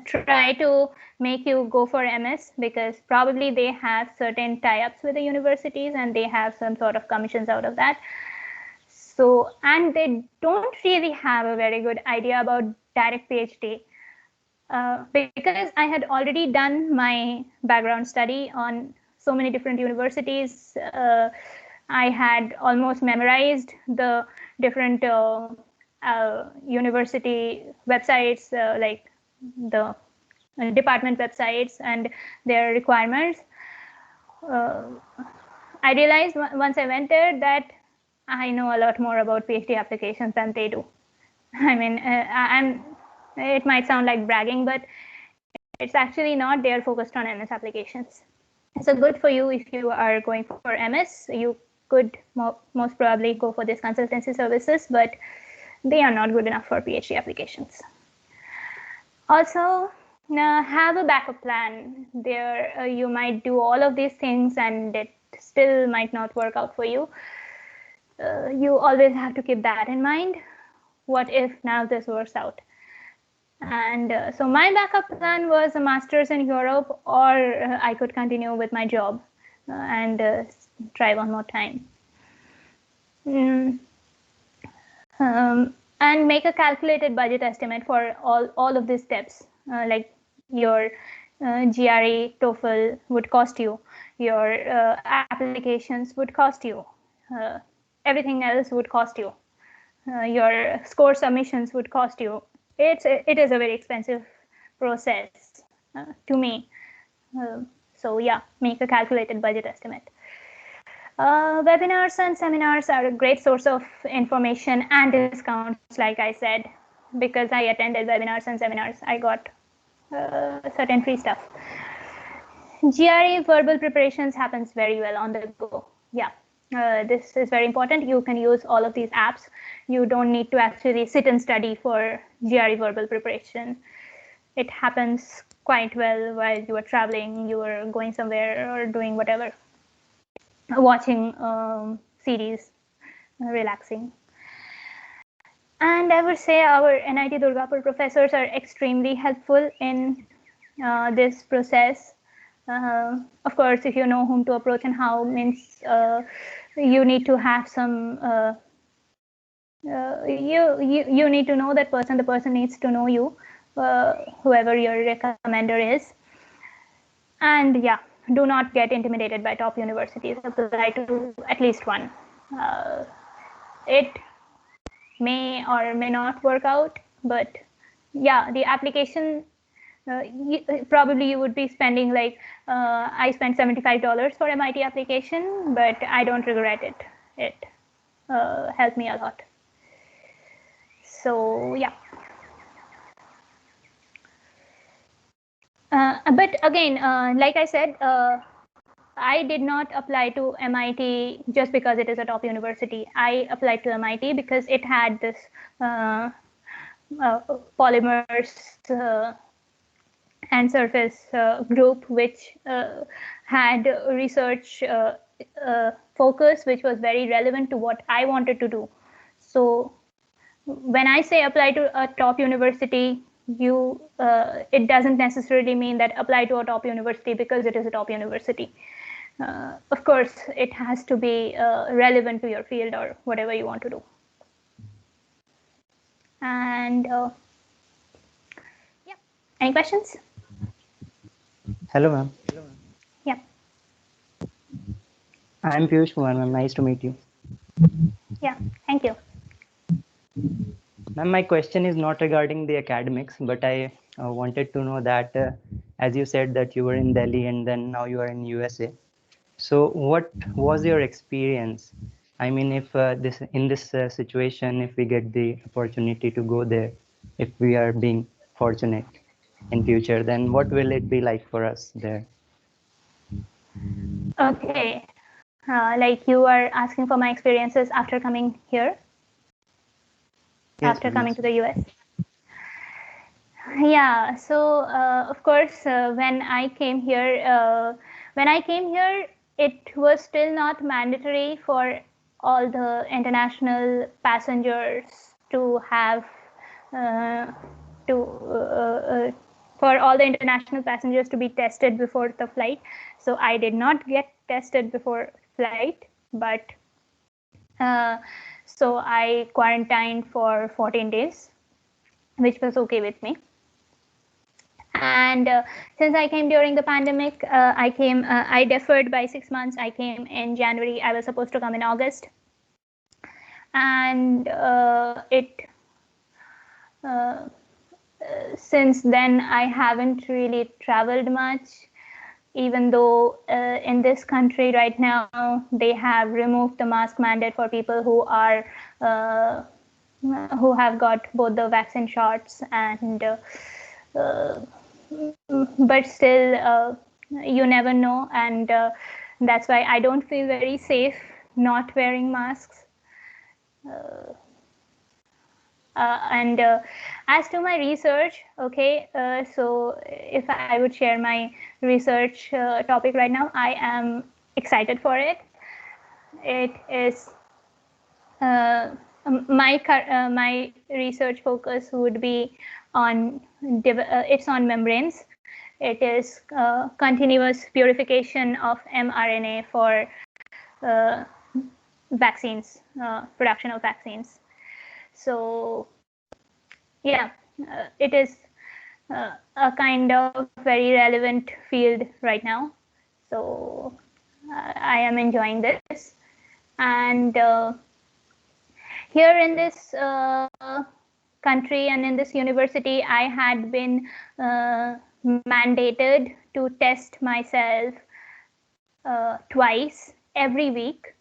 try to make you go for MS because probably they have certain tie-ups with the universities and they have some sort of commissions out of that. So, and they don't really have a very good idea about direct PhD. Because I had already done my background study on so many different universities, I had almost memorized the different university websites, like the department websites and their requirements. I realized once I went there that I know a lot more about PhD applications than they do. I mean, it might sound like bragging, but it's actually not. They are focused on MS applications. So good for you if you are going for MS. You could most probably go for these consultancy services, but they are not good enough for PhD applications. Also, have a backup plan. There, you might do all of these things and it still might not work out for you. You always have to keep that in mind. What if now this works out? And so my backup plan was a master's in Europe, or I could continue with my job and try one more time. And make a calculated budget estimate for all of these steps, like your GRE, TOEFL would cost you, your applications would cost you, everything else would cost you, your score submissions would cost you. It is a very expensive process to me. So yeah, make a calculated budget estimate. Webinars and seminars are a great source of information and discounts, like I said, because I attended webinars and seminars, I got certain free stuff. GRE verbal preparations happens very well on the go. Yeah, this is very important. You can use all of these apps. You don't need to actually sit and study for GRE verbal preparation. It happens quite well while you are traveling, you are going somewhere or doing whatever. Watching series, relaxing. And I would say our NIT Durgapur professors are extremely helpful in this process. Of course, if you know whom to approach and how, means you need to have some, you need to know that person, the person needs to know you, whoever your recommender is. And yeah, do not get intimidated by top universities. Apply to at least one. It may or may not work out, but yeah, the application, probably you would be spending like, I spent $75 for MIT application, but I don't regret it. It helped me a lot. So yeah. But again, like I said, I did not apply to MIT just because it is a top university. I applied to MIT because it had this polymers and surface group, which had research focus, which was very relevant to what I wanted to do. So when I say apply to a top university, it doesn't necessarily mean that apply to a top university because it is a top university. Of course, it has to be relevant to your field or whatever you want to do. And yeah, any questions? Hello, ma'am. Yeah. I'm Piyush Kumar, ma'am. Nice to meet you. Yeah, thank you. Ma'am, my question is not regarding the academics, but I wanted to know that as you said that you were in Delhi and then now you are in USA. So what was your experience? I mean, if this in this situation, if we get the opportunity to go there, if we are being fortunate in future, then what will it be like for us there? Okay, like you are asking for my experiences after coming here, Yes, after ma'am, coming yes, to ma'am. the US. Yeah, so of course, when I came here, it was still not mandatory for all the international passengers to have uh, to for all the international passengers to be tested before the flight. So I did not get tested before flight, but so I quarantined for 14 days, which was okay with me. And since I came during the pandemic, I deferred by 6 months. I came in January. I was supposed to come in August. And since then, I haven't really traveled much, even though in this country right now, they have removed the mask mandate for people who have got both the vaccine shots and but still you never know, and that's why I don't feel very safe not wearing masks. And as to my research, okay, so if I would share my research topic right now, I am excited for it. It is my research focus would be on it's on membranes. It is continuous purification of mRNA for vaccines, production of vaccines. So yeah, it is a kind of very relevant field right now. So I am enjoying this. And here in this country and in this university, I had been mandated to test myself twice every week.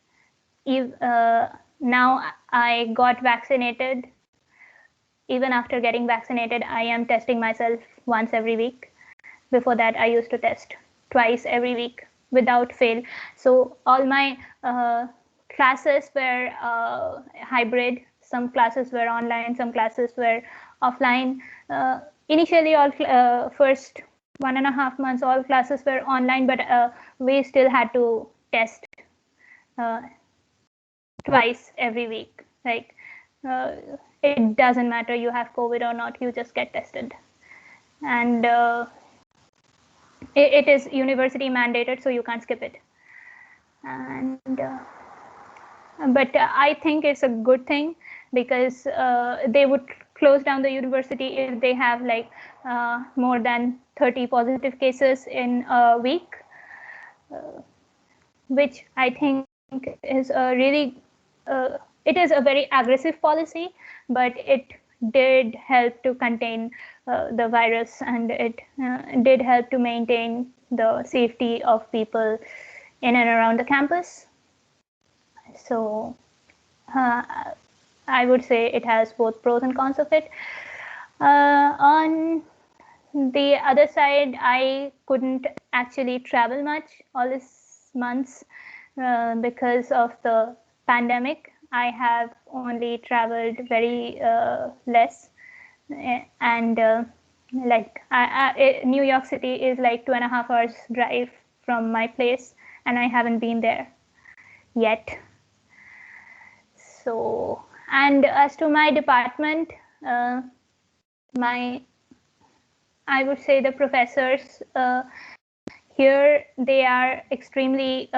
Now I got vaccinated. Even after getting vaccinated, I am testing myself once every week. Before that, I used to test twice every week without fail. So all my classes were hybrid. Some classes were online, some classes were offline. Initially, all first 1.5 months, all classes were online, but we still had to test uh, twice every week. Like it doesn't matter you have COVID or not, you just get tested. And it is university mandated, so you can't skip it. And but I think it's a good thing, because they would close down the university if they have like more than 30 positive cases in a week, which I think is a really it is a very aggressive policy, but it did help to contain the virus, and it did help to maintain the safety of people in and around the campus. So I would say it has both pros and cons of it. On the other side, I couldn't actually travel much all these months because of the pandemic. I have only traveled very less, and like New York City is like 2.5 hours drive from my place, and I haven't been there yet. So, and as to my department, I would say the professors here, they are extremely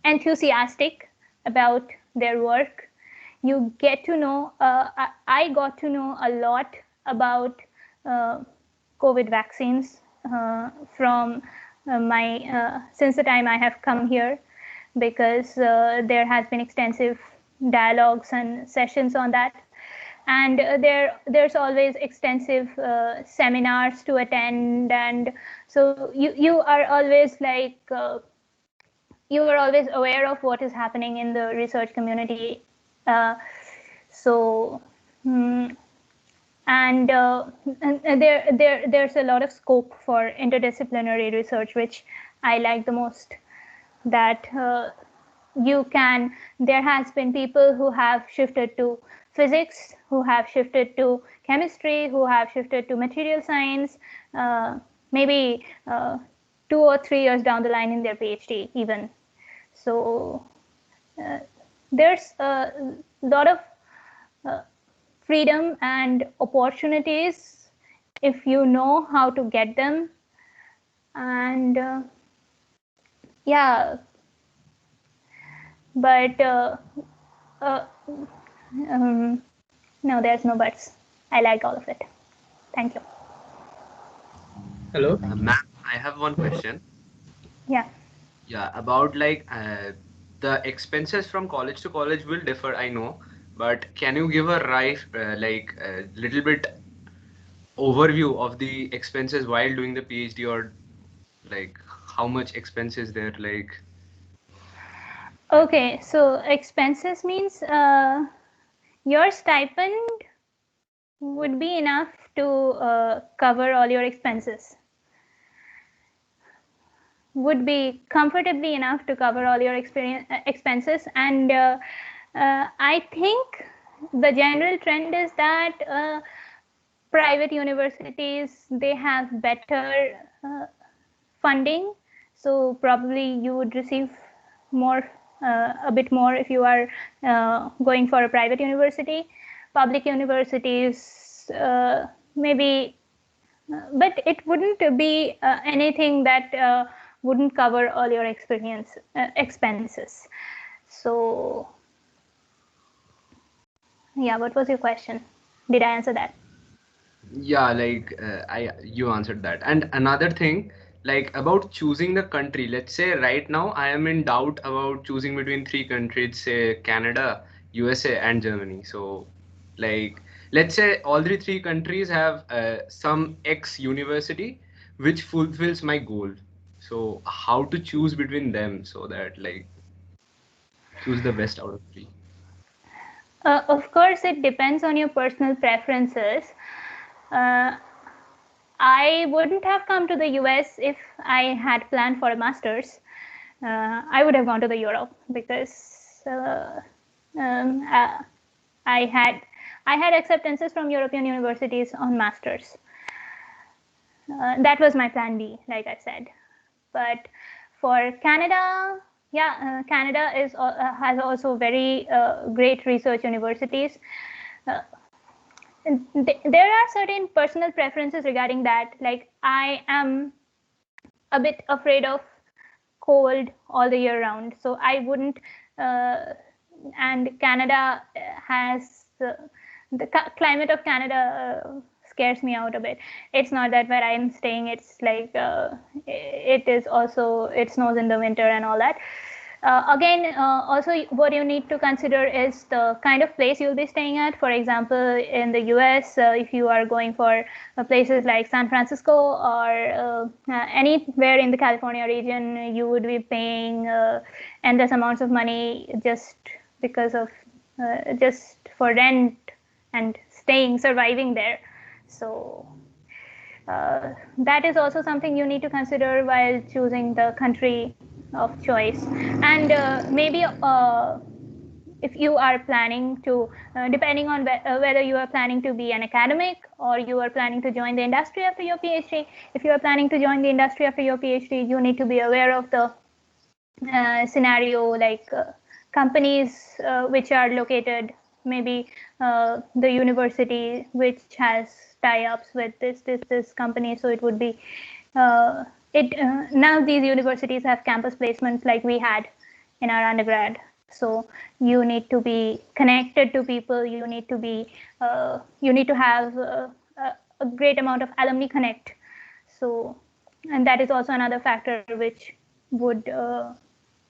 enthusiastic about their work. You get to know, I got to know a lot about COVID vaccines from since the time I have come here, because there has been extensive dialogues and sessions on that. And there's always extensive seminars to attend, and so you are always like you are always aware of what is happening in the research community. So and there's a lot of scope for interdisciplinary research, which I like the most. That there has been people who have shifted to physics, who have shifted to chemistry, who have shifted to material science, maybe 2 or 3 years down the line in their PhD even. So there's a lot of freedom and opportunities if you know how to get them. And yeah, but no, there's no buts. I like all of it. Thank you. Hello. Ma'am, I have one question. Yeah. Yeah, about like the expenses from college to college will differ, I know, but can you give a little bit overview of the expenses while doing the PhD, or like how much expenses there like? Okay, so expenses means your stipend would be enough to cover all your expenses. Would be comfortably enough to cover all your expenses, and I think the general trend is that private universities, they have better funding, so probably you would receive more, a bit more if you are going for a private university. Public universities, maybe, but it wouldn't be anything that wouldn't cover all your expenses. So yeah, what was your question? Did I answer that? Yeah, like you answered that. And another thing, like about choosing the country. Let's say right now I am in doubt about choosing between three countries, say Canada, USA, and Germany. So, like, let's say all the three countries have some X university which fulfills my goal. So, how to choose between them so that like choose the best out of three? Of course, it depends on your personal preferences. I wouldn't have come to the US if I had planned for a master's. I would have gone to the Europe because I had acceptances from European universities on masters. That was my plan B, like I said. But for Canada, yeah, Canada has also very great research universities. There are certain personal preferences regarding that. Like, I am a bit afraid of cold all the year round, so I wouldn't. And Canada has the climate of Canada scares me out a bit. It's not that where I'm staying, it's like it is also, it snows in the winter and all that. Again, also what you need to consider is the kind of place you'll be staying at. For example, in the US, if you are going for places like San Francisco or anywhere in the California region, you would be paying endless amounts of money just because of just for rent and surviving there. So that is also something you need to consider while choosing the country of choice. And maybe if you are planning to, depending on whether you are planning to be an academic or you are planning to join the industry after your PhD. If you are planning to join the industry after your PhD, you need to be aware of the scenario, like companies which are located, maybe the university which has tie-ups with this company. So it would be none of these universities have campus placements like we had in our undergrad. So you need to be connected to people. You need to be you need to have a great amount of alumni connect. So, and that is also another factor which would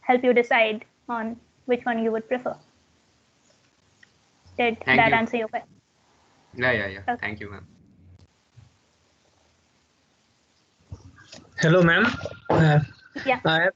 help you decide on which one you would prefer. Did Thank that you. answer your question? Yeah. Okay. Thank you, ma'am. Hello, ma'am. Yeah. I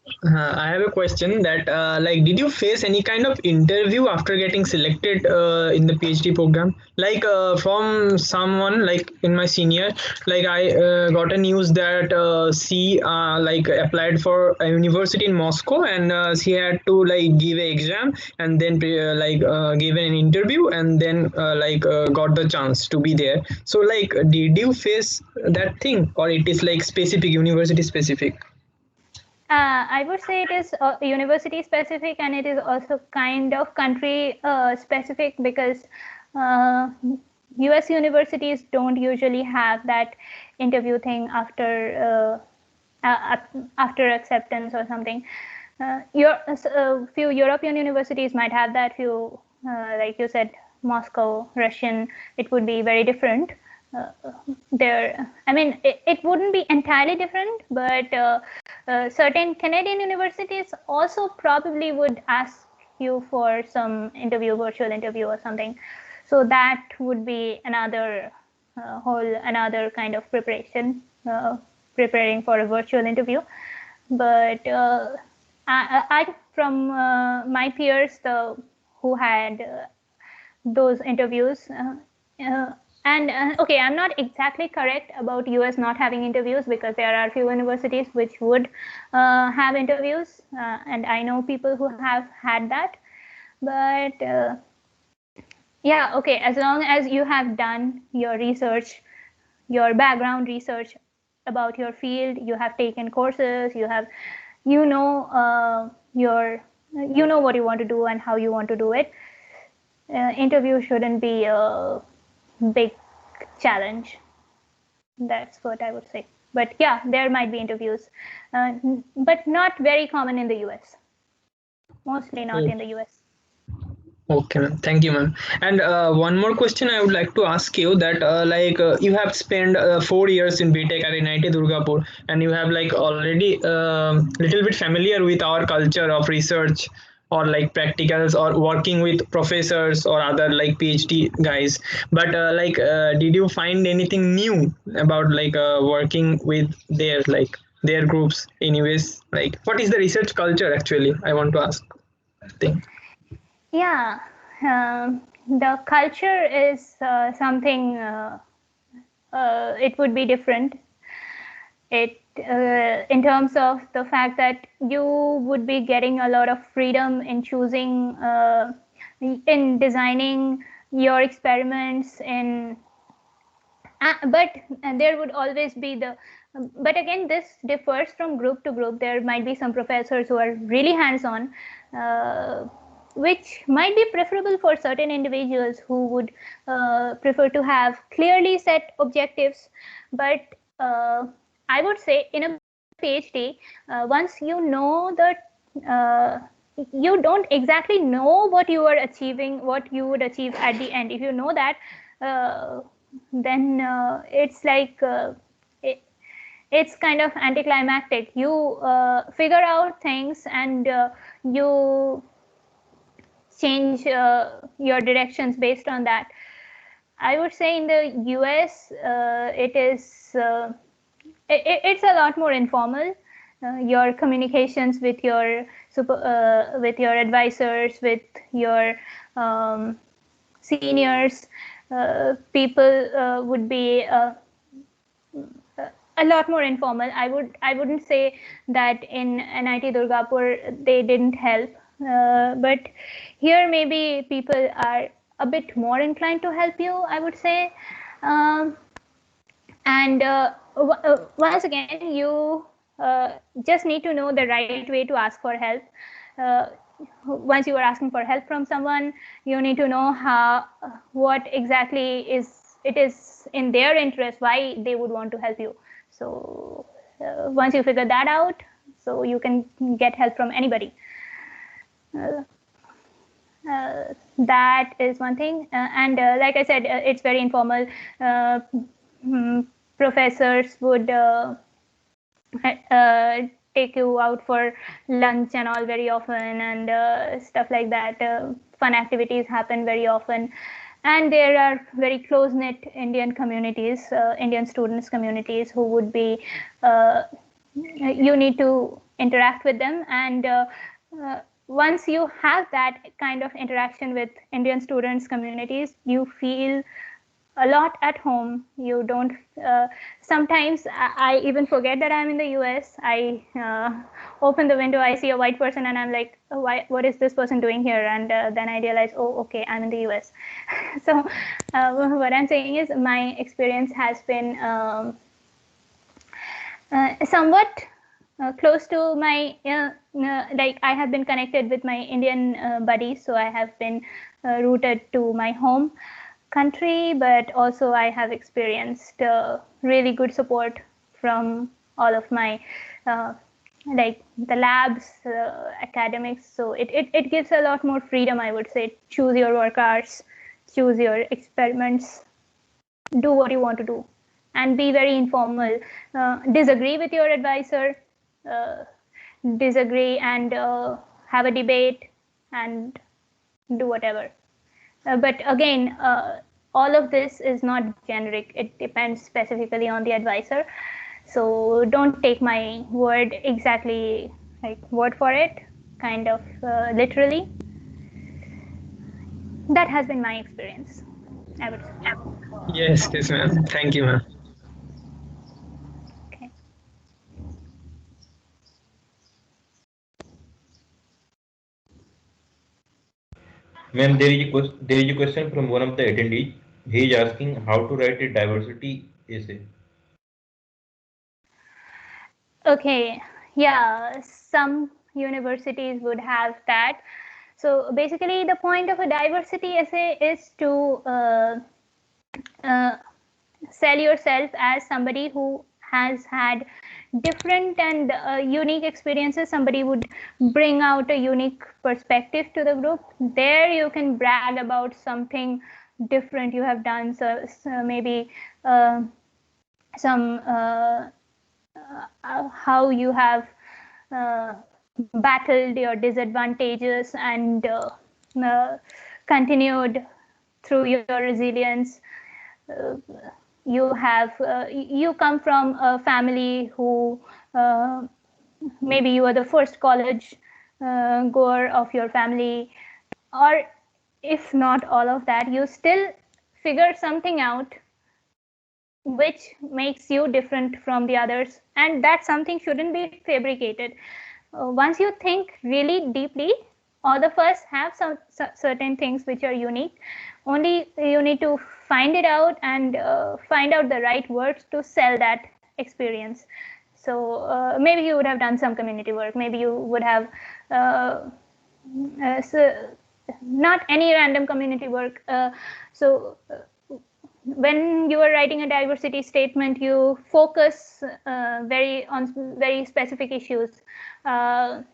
have a question that like, did you face any kind of interview after getting selected in the PhD program? Like from someone like in my senior, like I got a news that she like applied for a university in Moscow, and she had to like give an exam and then give an interview, and then got the chance to be there. So like, did you face that thing, or it is like specific university specific? I would say it is university specific, and it is also kind of country specific, because US universities don't usually have that interview thing after acceptance or something. Few European universities might have that. Few, like you said, Moscow, Russian, it would be very different. I mean, it wouldn't be entirely different, but certain Canadian universities also probably would ask you for some interview, virtual interview or something. So that would be another another kind of preparation, preparing for a virtual interview. But I from my peers, who had those interviews. Okay, I'm not exactly correct about US not having interviews, because there are few universities which would have interviews, and I know people who have had that. But yeah, okay, as long as you have done your research, your background research about your field, you have taken courses, you know what you want to do and how you want to do it. Interview shouldn't be a big challenge. That's what I would say. But yeah, there might be interviews, but not very common in the US. Mostly not in the US. Okay, ma'am. Thank you, ma'am. And one more question I would like to ask you, that you have spent 4 years in BTech at NIT Durgapur, and you have like already little bit familiar with our culture of research, or like practicals, or working with professors or other like PhD guys. But did you find anything new about like working with their groups? Anyways, like, what is the research culture actually? I want to ask. Thing. Yeah, the culture is something. It would be different. In terms of the fact that you would be getting a lot of freedom in choosing, in designing your experiments, but there would always be but again, this differs from group to group. There might be some professors who are really hands-on, which might be preferable for certain individuals who would prefer to have clearly set objectives. But I would say in a PhD, once you know that you don't exactly know what you are achieving, what you would achieve at the end. If you know that, then it's like it's kind of anticlimactic. You figure out things, and you change your directions based on that. I would say in the US, it's a lot more informal. Your communications with your advisors, with your seniors, people would be a lot more informal. I wouldn't say that in NIT Durgapur they didn't help, but here maybe people are a bit more inclined to help you, I would say. And once again, you just need to know the right way to ask for help. Once you are asking for help from someone, you need to know what exactly is in their interest, why they would want to help you. So once you figure that out, so you can get help from anybody. That is one thing, and like I said, it's very informal. Professors would take you out for lunch and all very often, and stuff like that. fun activities happen very often, and there are very close-knit Indian communities, Indian students communities who would be, you need to interact with them, and once you have that kind of interaction with Indian students communities, you feel a lot at home. You don't, sometimes I even forget that I'm in the US. I open the window, I see a white person, and I'm like, oh, what is this person doing here? And then I realize, oh, okay, I'm in the US. So what I'm saying is my experience has been somewhat close to my, like I have been connected with my Indian buddies, so I have been rooted to my home country, but also I have experienced really good support from all of my like the labs, academics. So it gives a lot more freedom, I would say. Choose your work hours, choose your experiments, do what you want to do, and be very informal. Disagree with your advisor, disagree and have a debate and do whatever. But again, all of this is not generic. It depends specifically on the advisor. So don't take my word exactly, like word for it, kind of literally. That has been my experience, I would say. Yes, yes, ma'am. Thank you, ma'am. Okay. Ma'am, there is a question from one of the attendees. He is asking how to write a diversity essay. Okay, yeah, some universities would have that. So basically, the point of a diversity essay is to sell yourself as somebody who has had different and unique experiences. Somebody would bring out a unique perspective to the group. There you can brag about something different you have done. So maybe some how you have battled your disadvantages and continued through your resilience. You come from a family who maybe you are the first college goer of your family, or if not all of that, you still figure something out which makes you different from the others, and that something shouldn't be fabricated. Once you think really deeply, all of us have some certain things which are unique. Only you need to find it out and find out the right words to sell that experience. So maybe you would have done some community work, maybe you would have so not any random community work. So when you are writing a diversity statement, you focus on very specific issues, and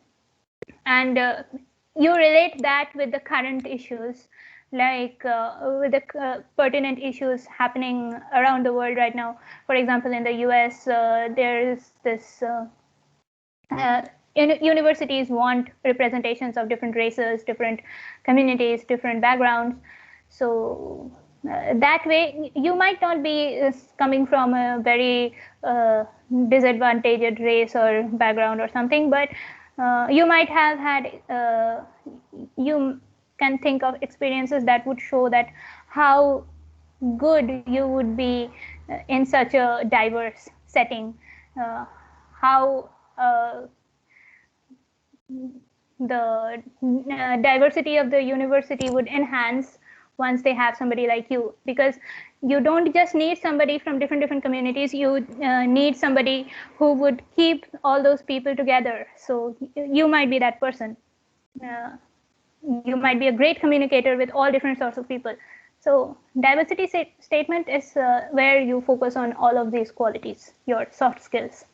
you relate that with the current issues, like with the pertinent issues happening around the world right now. For example, in the US, there is this universities want representations of different races, different communities, different backgrounds. So that way, you might not be coming from a very disadvantaged race or background or something, but you might have had, you can think of experiences that would show that how good you would be in such a diverse setting, how the diversity of the university would enhance once they have somebody like you, because you don't just need somebody from different communities, you need somebody who would keep all those people together. So you might be that person. You might be a great communicator with all different sorts of people. So diversity statement is where you focus on all of these qualities, your soft skills.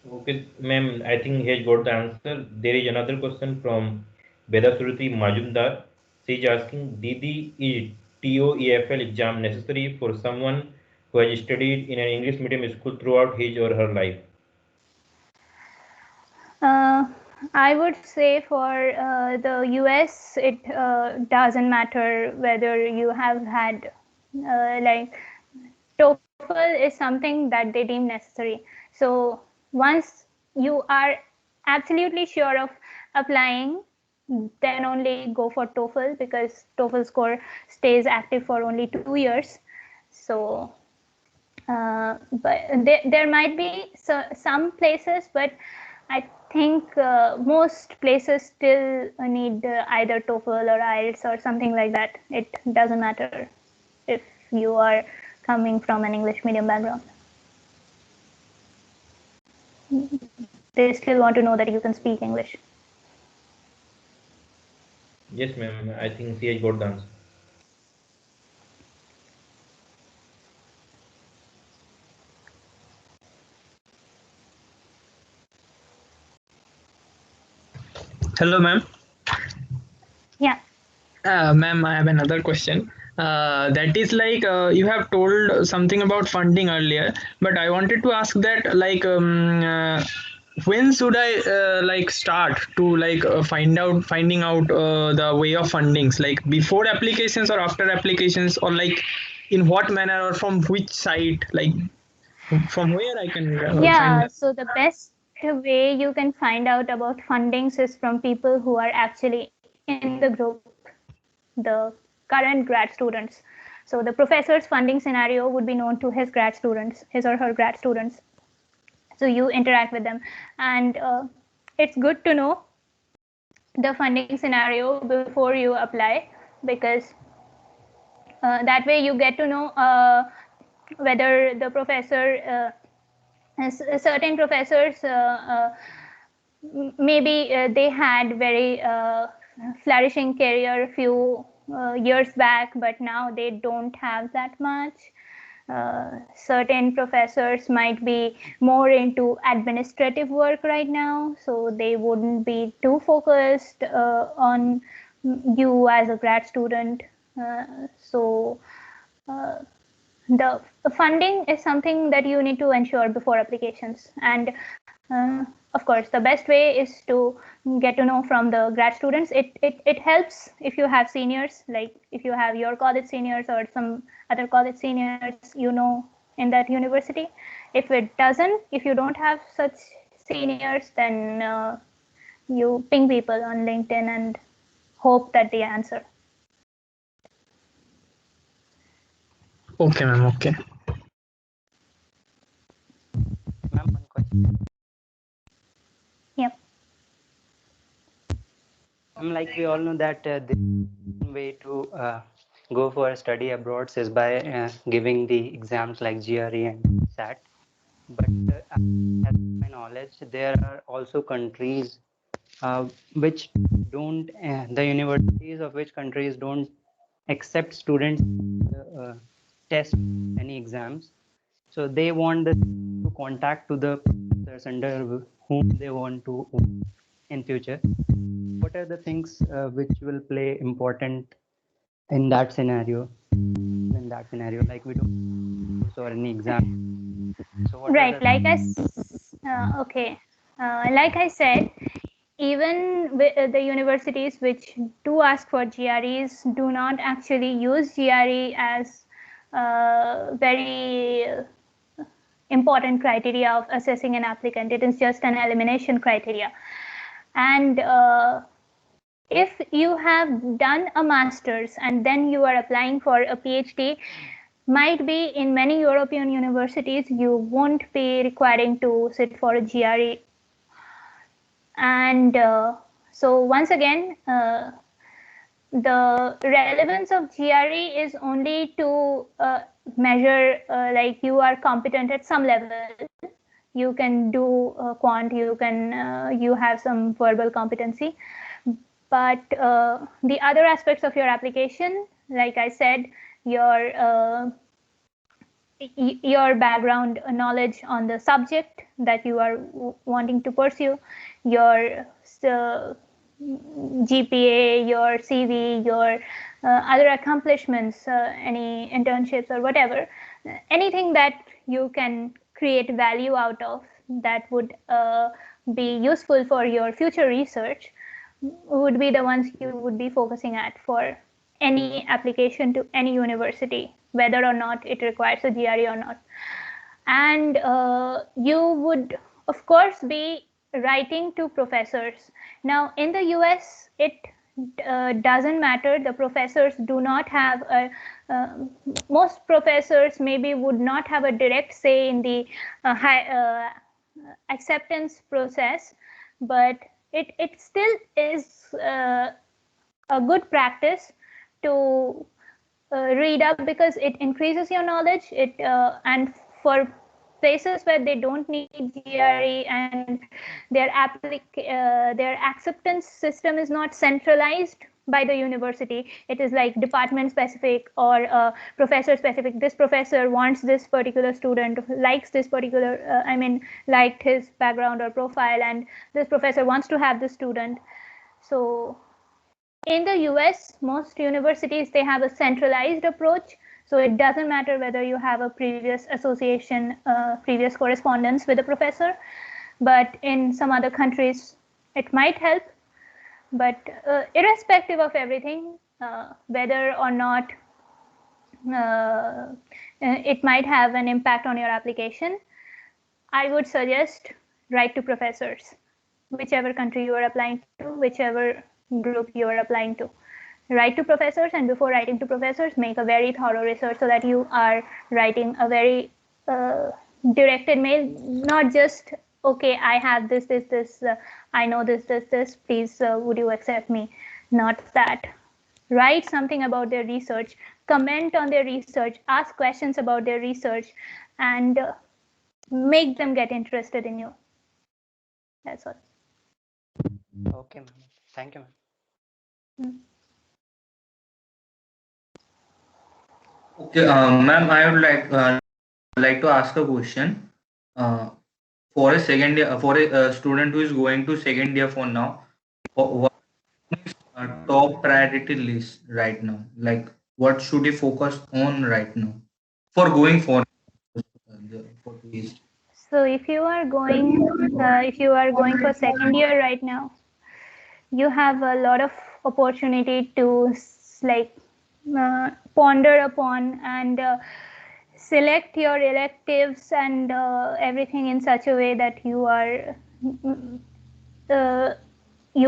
Okay, ma'am, I think he has got the answer. There is another question from Vedasuruti Majumdar. She is asking, Didi, is TOEFL exam necessary for someone who has studied in an English medium school throughout his or her life? I would say for the US, it doesn't matter whether you have had like TOEFL is something that they deem necessary. So once you are absolutely sure of applying, then only go for TOEFL, because TOEFL score stays active for only 2 years. So but there might be some places, but I think most places still need either TOEFL or IELTS or something like that. It doesn't matter if you are coming from an English medium background. They still want to know that you can speak English. Yes, ma'am. I think CH got the answer. Hello, ma'am. Yeah. Ma'am, I have another question. That is like you have told something about funding earlier, but I wanted to ask that like when should I like start to like finding out the way of fundings, like before applications or after applications, or like in what manner or from which site, like from where I can find Yeah, that? so the best way you can find out about fundings is from people who are actually in the group, the current grad students. So the professor's funding scenario would be known to his grad students, his or her grad students. So you interact with them, and it's good to know the funding scenario before you apply, because that way you get to know whether the professor, certain professors, maybe they had very flourishing career a few years back, but now they don't have that much. Certain professors might be more into administrative work right now, so they wouldn't be too focused on you as a grad student. So the funding is something that you need to ensure before applications. And of course, the best way is to get to know from the grad students. It helps if you have seniors, like if you have your college seniors or some other college seniors, in that university. If it doesn't, if you don't have such seniors, then you ping people on LinkedIn and hope that they answer. Okay, ma'am. Okay. Ma'am, one question. Yep. Like we all know that the way to go for study abroad is by giving the exams like GRE and SAT. But as my knowledge, there are also countries which don't, the universities of which countries don't accept students test any exams. So they want to contact to the professors under whom they want to in future. What are the things which will play important in that scenario? In that scenario, like we don't or any exam. So what are Right. the Okay. Like I said, even the universities which do ask for GREs do not actually use GRE as very important criteria of assessing an applicant. It is just an elimination criteria. And if you have done a master's and then you are applying for a PhD, might be in many European universities you won't be requiring to sit for a GRE. And so once again, the relevance of GRE is only to measure like you are competent at some level. You can do quant, you have some verbal competency, but the other aspects of your application, like I said, your background knowledge on the subject that you are wanting to pursue, your GPA, your CV, your other accomplishments, any internships or whatever, anything that you can create value out of, that would be useful for your future research would be the ones you would be focusing at for any application to any university, whether or not it requires a GRE or not. And you would, of course, be writing to professors. Now, in the US, it doesn't matter. The professors do not have a, most professors maybe would not have a direct say in the acceptance process, but it still is a good practice to read up, because it increases your knowledge. It and for places where they don't need GRE and their acceptance system is not centralized by the university, it is like department specific or professor specific. This professor wants this particular student, likes this particular liked his background or profile, and this professor wants to have this student. So in the US, most universities, they have a centralized approach. So it doesn't matter whether you have a previous association, previous correspondence with a professor, but in some other countries, it might help. But irrespective of everything, whether or not it might have an impact on your application, I would suggest write to professors, whichever country you are applying to, whichever group you are applying to. Write to professors, and before writing to professors, make a very thorough research so that you are writing a very directed mail, not just, okay, I have this, I know this, please, would you accept me? Not that. Write something about their research, comment on their research, ask questions about their research, and make them get interested in you. That's all. Okay, ma'am. Thank you, ma'am. Okay, ma'am, I would like to ask a question. For a second year, for a student who is going to second year for now, what is top priority list right now? Like, what should he focus on right now for going for for PhD? So if you are going for second year right now, you have a lot of opportunity to ponder upon and select your electives and everything in such a way that you are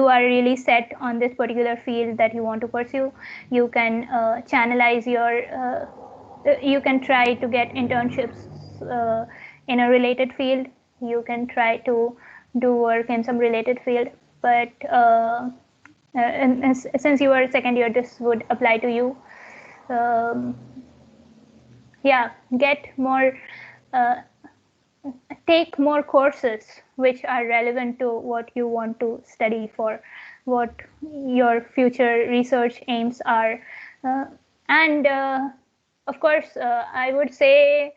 really set on this particular field that you want to pursue. You can channelize your you can try to get internships in a related field. You can try to do work in some related field, but and since you are second year, this would apply to you. Yeah, get more take more courses which are relevant to what you want to study for, what your future research aims are. And of course, I would say,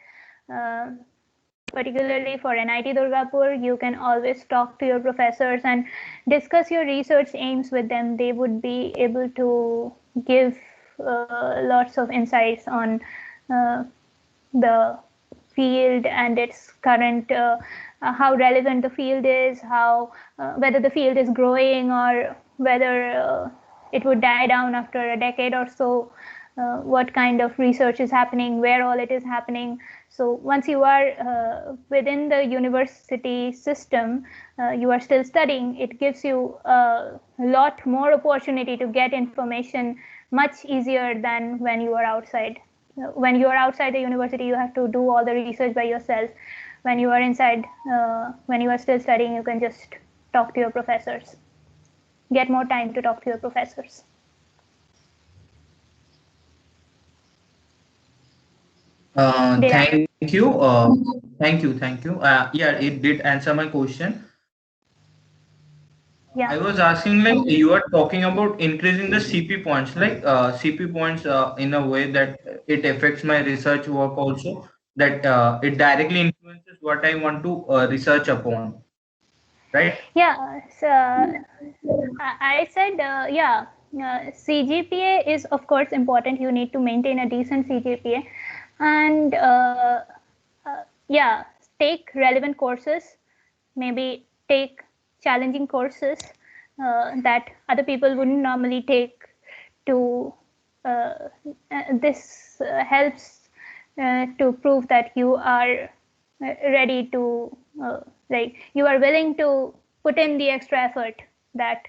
particularly for NIT Durgapur, you can always talk to your professors and discuss your research aims with them. They would be able to give lots of insights on the field and its current, how relevant the field is, how whether the field is growing or whether it would die down after a decade or so, what kind of research is happening, where all it is happening. So once you are within the university system, you are still studying, it gives you a lot more opportunity to get information much easier than when you are outside. When you are outside the university, you have to do all the research by yourself. When you are inside, when you are still studying, you can just talk to your professors. Get more time to talk to your professors. Thank you. Thank you. Yeah, it did answer my question. Yeah. I was asking, like, you are talking about increasing the CP points, like CP points in a way that it affects my research work also, that it directly influences what I want to research upon, right? Yeah. So I said, yeah, CGPA is of course important. You need to maintain a decent CGPA, and yeah, take relevant courses. maybe take challenging courses that other people wouldn't normally take. To this helps to prove that you are ready to like you are willing to put in the extra effort that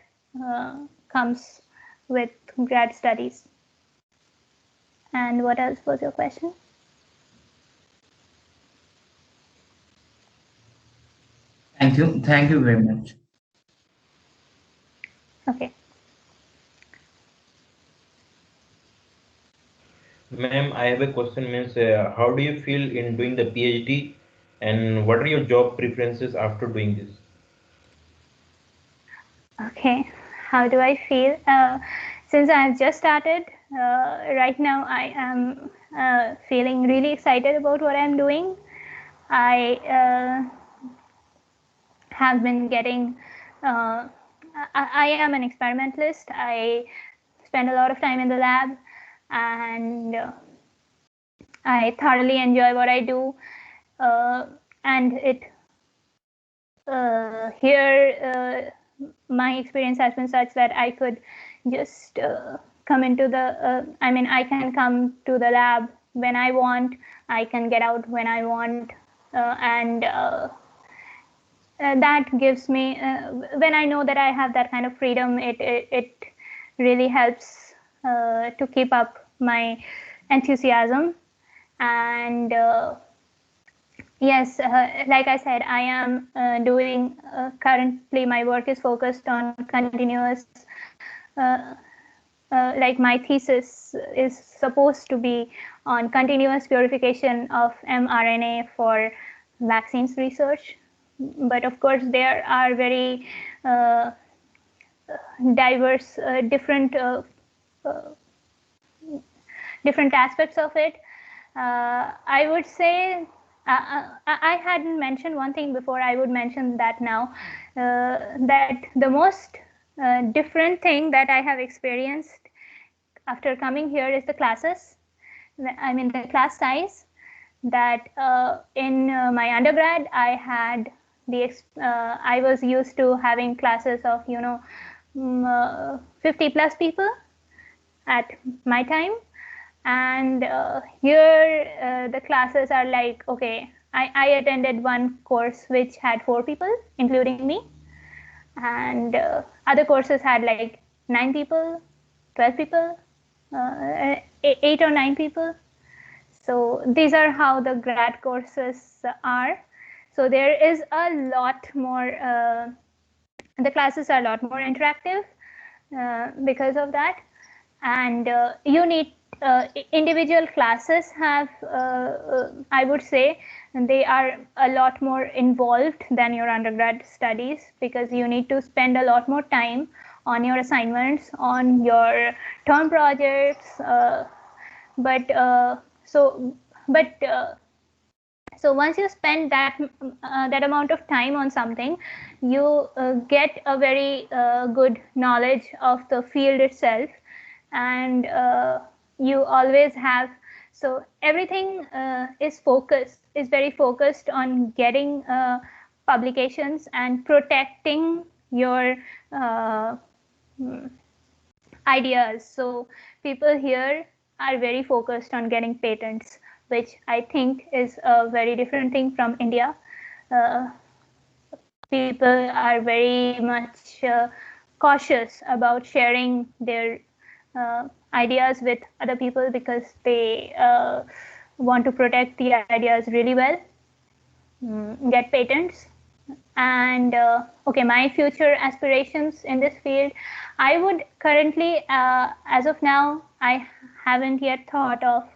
comes with grad studies. And what else was your question? Thank you. Thank you very much. Okay. Ma'am, I have a question. Means, how do you feel in doing the PhD, and what are your job preferences after doing this? Okay, how do I feel? Since I've just started, right now I am feeling really excited about what I'm doing. I have been getting, I am an experimentalist. I spend a lot of time in the lab, and I thoroughly enjoy what I do. And it here my experience has been such that I could just come into the I mean, I can come to the lab when I want, I can get out when I want, and that gives me when I know that I have that kind of freedom, it really helps to keep up my enthusiasm. And yes, like I said, I am doing currently my work is focused on continuous like my thesis is supposed to be on continuous purification of mRNA for vaccines research. But of course, there are very diverse, different aspects of it. I would say I hadn't mentioned one thing before. I would mention that now, that the most different thing that I have experienced after coming here is the classes. I mean, the class size. That in my undergrad, I had I was used to having classes of 50 plus people at my time. And here the classes are like, okay, I attended one course which had 4 people, including me. And other courses had like 9 people, 12 people, 8 or 9 people. So these are how the grad courses are. So there is a lot more, the classes are a lot more interactive because of that. And you need individual classes have, I would say, they are a lot more involved than your undergrad studies, because you need to spend a lot more time on your assignments, on your term projects. So once you spend that amount of time on something, you get a very good knowledge of the field itself. And you always have, so everything is very focused on getting publications and protecting your ideas. So people here are very focused on getting patents, which I think is a very different thing from India. People are very much cautious about sharing their ideas with other people, because they want to protect the ideas really well, get patents. And okay, my future aspirations in this field, I would currently, as of now, I haven't yet thought of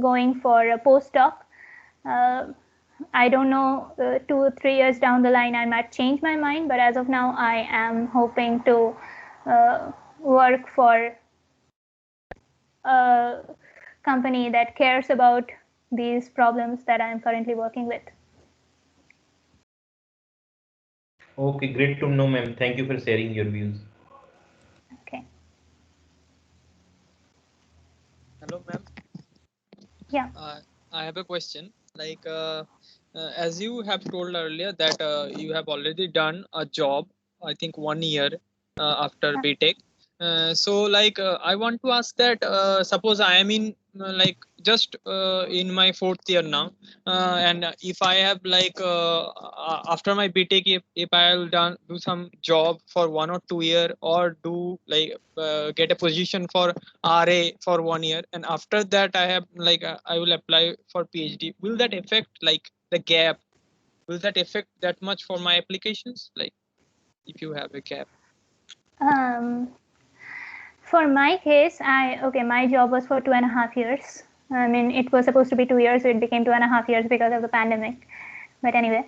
going for a postdoc. I don't know, 2 or 3 years down the line, I might change my mind, but as of now, I am hoping to work for a company that cares about these problems that I'm currently working with. Okay, great to know, ma'am. Thank you for sharing your views. Okay. Hello, ma'am. Yeah. I have a question. Like, as you have told earlier that you have already done a job, I think 1 year after BTech. So like I want to ask that suppose I am in like just in my 4th year now, and if I have like after my BTech, if I'll do some job for 1 or 2 year, or do like get a position for RA for 1 year, and after that I have like I will apply for PhD, will that affect like the gap? Will that affect that much for my applications, like if you have a gap? Um, for my case, my job was for 2.5 years. I mean, it was supposed to be 2 years, so it became 2.5 years because of the pandemic. But anyway,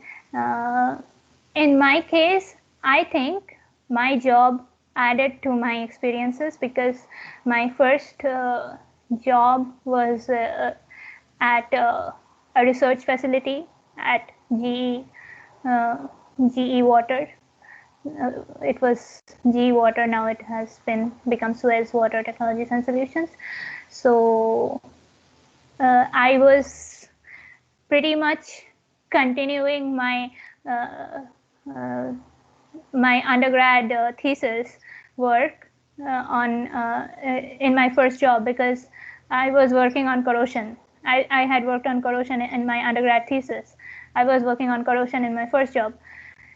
in my case, I think my job added to my experiences, because my first job was at a research facility at GE Water. It was GE Water, now it has become Suez Water Technologies and Solutions. So I was pretty much continuing my my undergrad thesis work in my first job, because I was working on corrosion. I had worked on corrosion in my undergrad thesis. I was working on corrosion in my first job.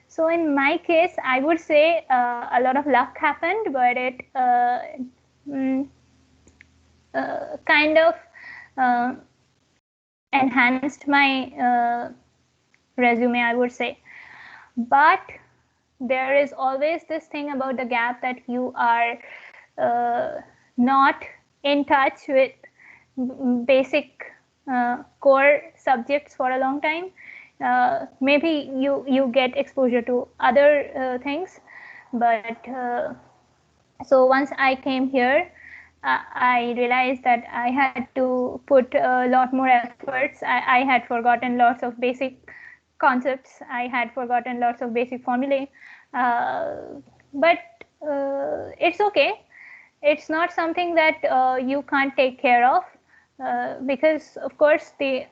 So in my case, I would say a lot of luck happened, but it kind of enhanced my resume, I would say. But there is always this thing about the gap, that you are not in touch with basic core subjects for a long time. Maybe you get exposure to other things, but so once I came here, I realized that I had to put a lot more efforts. I had forgotten lots of basic concepts. I had forgotten lots of basic formulae, but it's okay. It's not something that you can't take care of, because of course the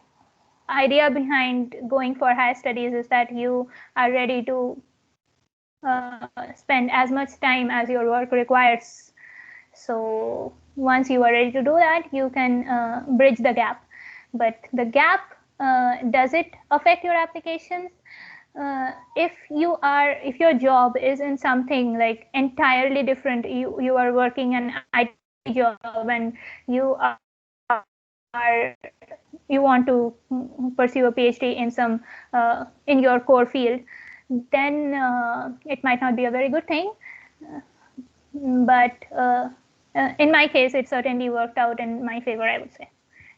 idea behind going for higher studies is that you are ready to spend as much time as your work requires. So once you are ready to do that, you can bridge the gap. But the gap, does it affect your applications? If your job is in something like entirely different, you are working an IT job, and you want to pursue a PhD in some in your core field, then it might not be a very good thing. But in my case, it certainly worked out in my favor, I would say.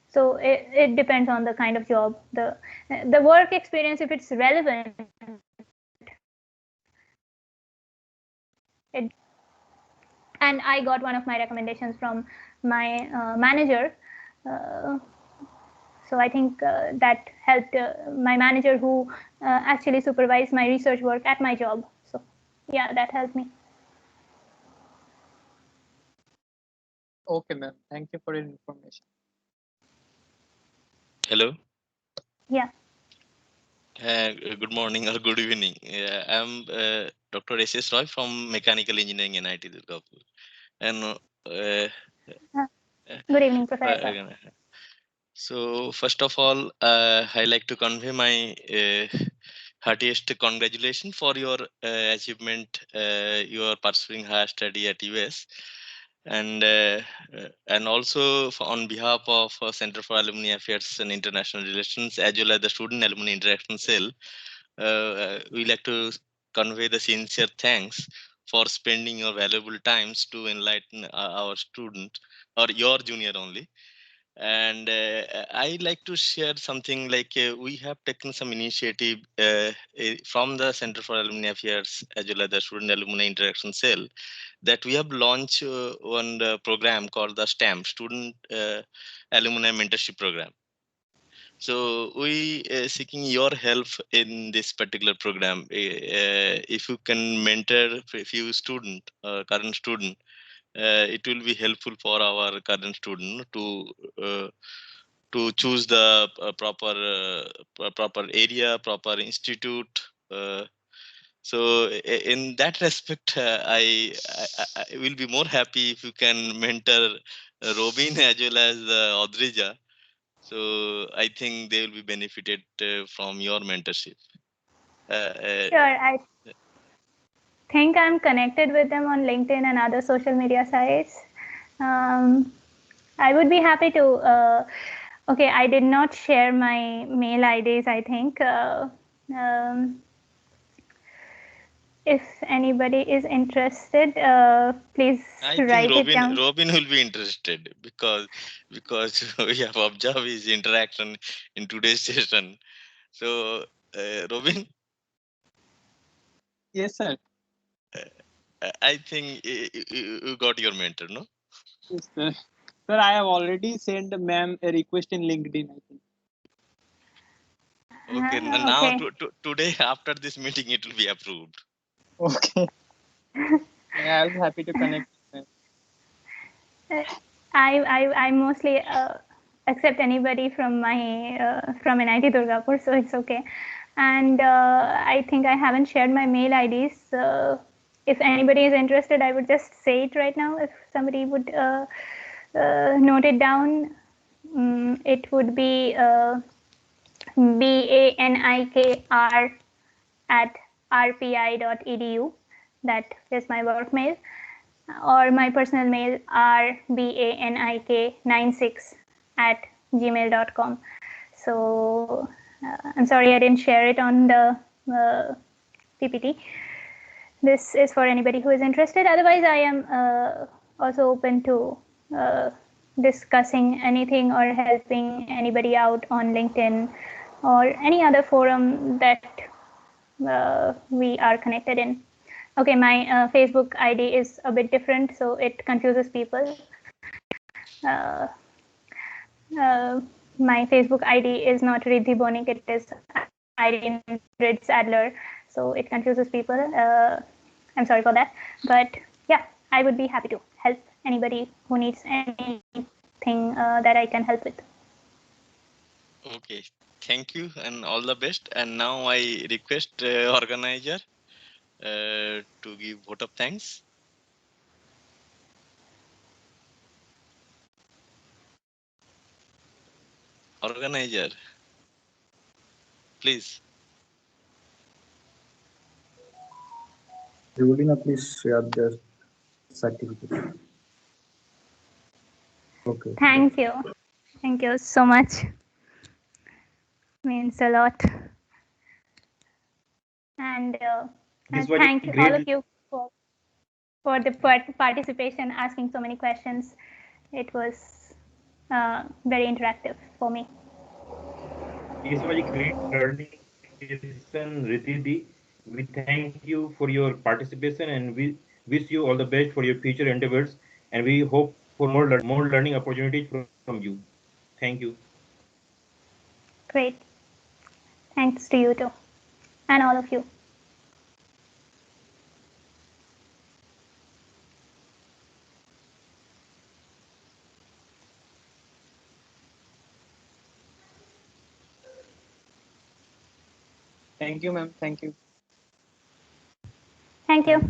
So it depends on the kind of job, the work experience. If it's relevant, and I got one of my recommendations from my manager. So I think that helped my manager, who actually supervised my research work at my job. So yeah, that helped me. Okay, ma'am. Thank you for your information. Hello. Yeah. Good morning or good evening. I'm Dr. S.S. Roy from Mechanical Engineering NIT Durgapur. And good evening, Professor. So first of all, I like to convey my heartiest congratulations for your achievement. You are pursuing higher study at US, and also on behalf of Center for Alumni Affairs and International Relations, as well as the Student Alumni Interaction Cell, we like to convey the sincere thanks for spending your valuable times to enlighten our student or your junior only. And I like to share something like we have taken some initiative from the Center for Alumni Affairs as well as the Student Alumni Interaction Cell, that we have launched one program called the STAMP, Student Alumni Mentorship Program. So we seeking your help in this particular program. If you can mentor a few student, current student, it will be helpful for our current student to to choose the proper area, proper institute. So in that respect, I will be more happy if you can mentor Robin as well as Audrija. So I think they will be benefited from your mentorship. Sure, I think I'm connected with them on LinkedIn and other social media sites. I would be happy to. Okay, I did not share my mail IDs, I think. If anybody is interested, please I think write it down. Robin will be interested because we have observed his interaction in today's session. So Robin, Yes, sir. I think you got your mentor, no? Yes, sir. Sir, I have already sent ma'am a request in LinkedIn, I think. Okay, now Okay. today after this meeting it will be approved. Okay. Yeah, I was happy to connect. I mostly accept anybody from my from NIT Durgapur, so it's okay. And I think I haven't shared my mail IDs. If anybody is interested, I would just say it right now. If somebody would note it down, it would be banikr@rpi.edu. That is my work mail, or my personal mail rbanik96@gmail.com. So I'm sorry I didn't share it on the PPT. This is for anybody who is interested. Otherwise, I am also open to discussing anything or helping anybody out on LinkedIn or any other forum that we are connected in. Okay, my Facebook ID is a bit different, so it confuses people. My Facebook ID is not Riddhi Banik, it is Irene Ritz Adler, so it confuses people. I'm sorry for that, but yeah, I would be happy to help anybody who needs anything that I can help with. Okay, thank you and all the best. And now I request organizer to give vote of thanks. Organizer, please. Julina, please share the certificate. Okay. Thank you. Thank you so much. Means a lot. And thank all of you for the participation, asking so many questions. It was very interactive for me. This was a great learning session, Riddhi. We thank you for your participation and we wish you all the best for your future endeavors. And we hope for more learning opportunities from you. Thank you. Great. Thanks to you too, and all of you. Thank you, ma'am. Thank you. Thank you.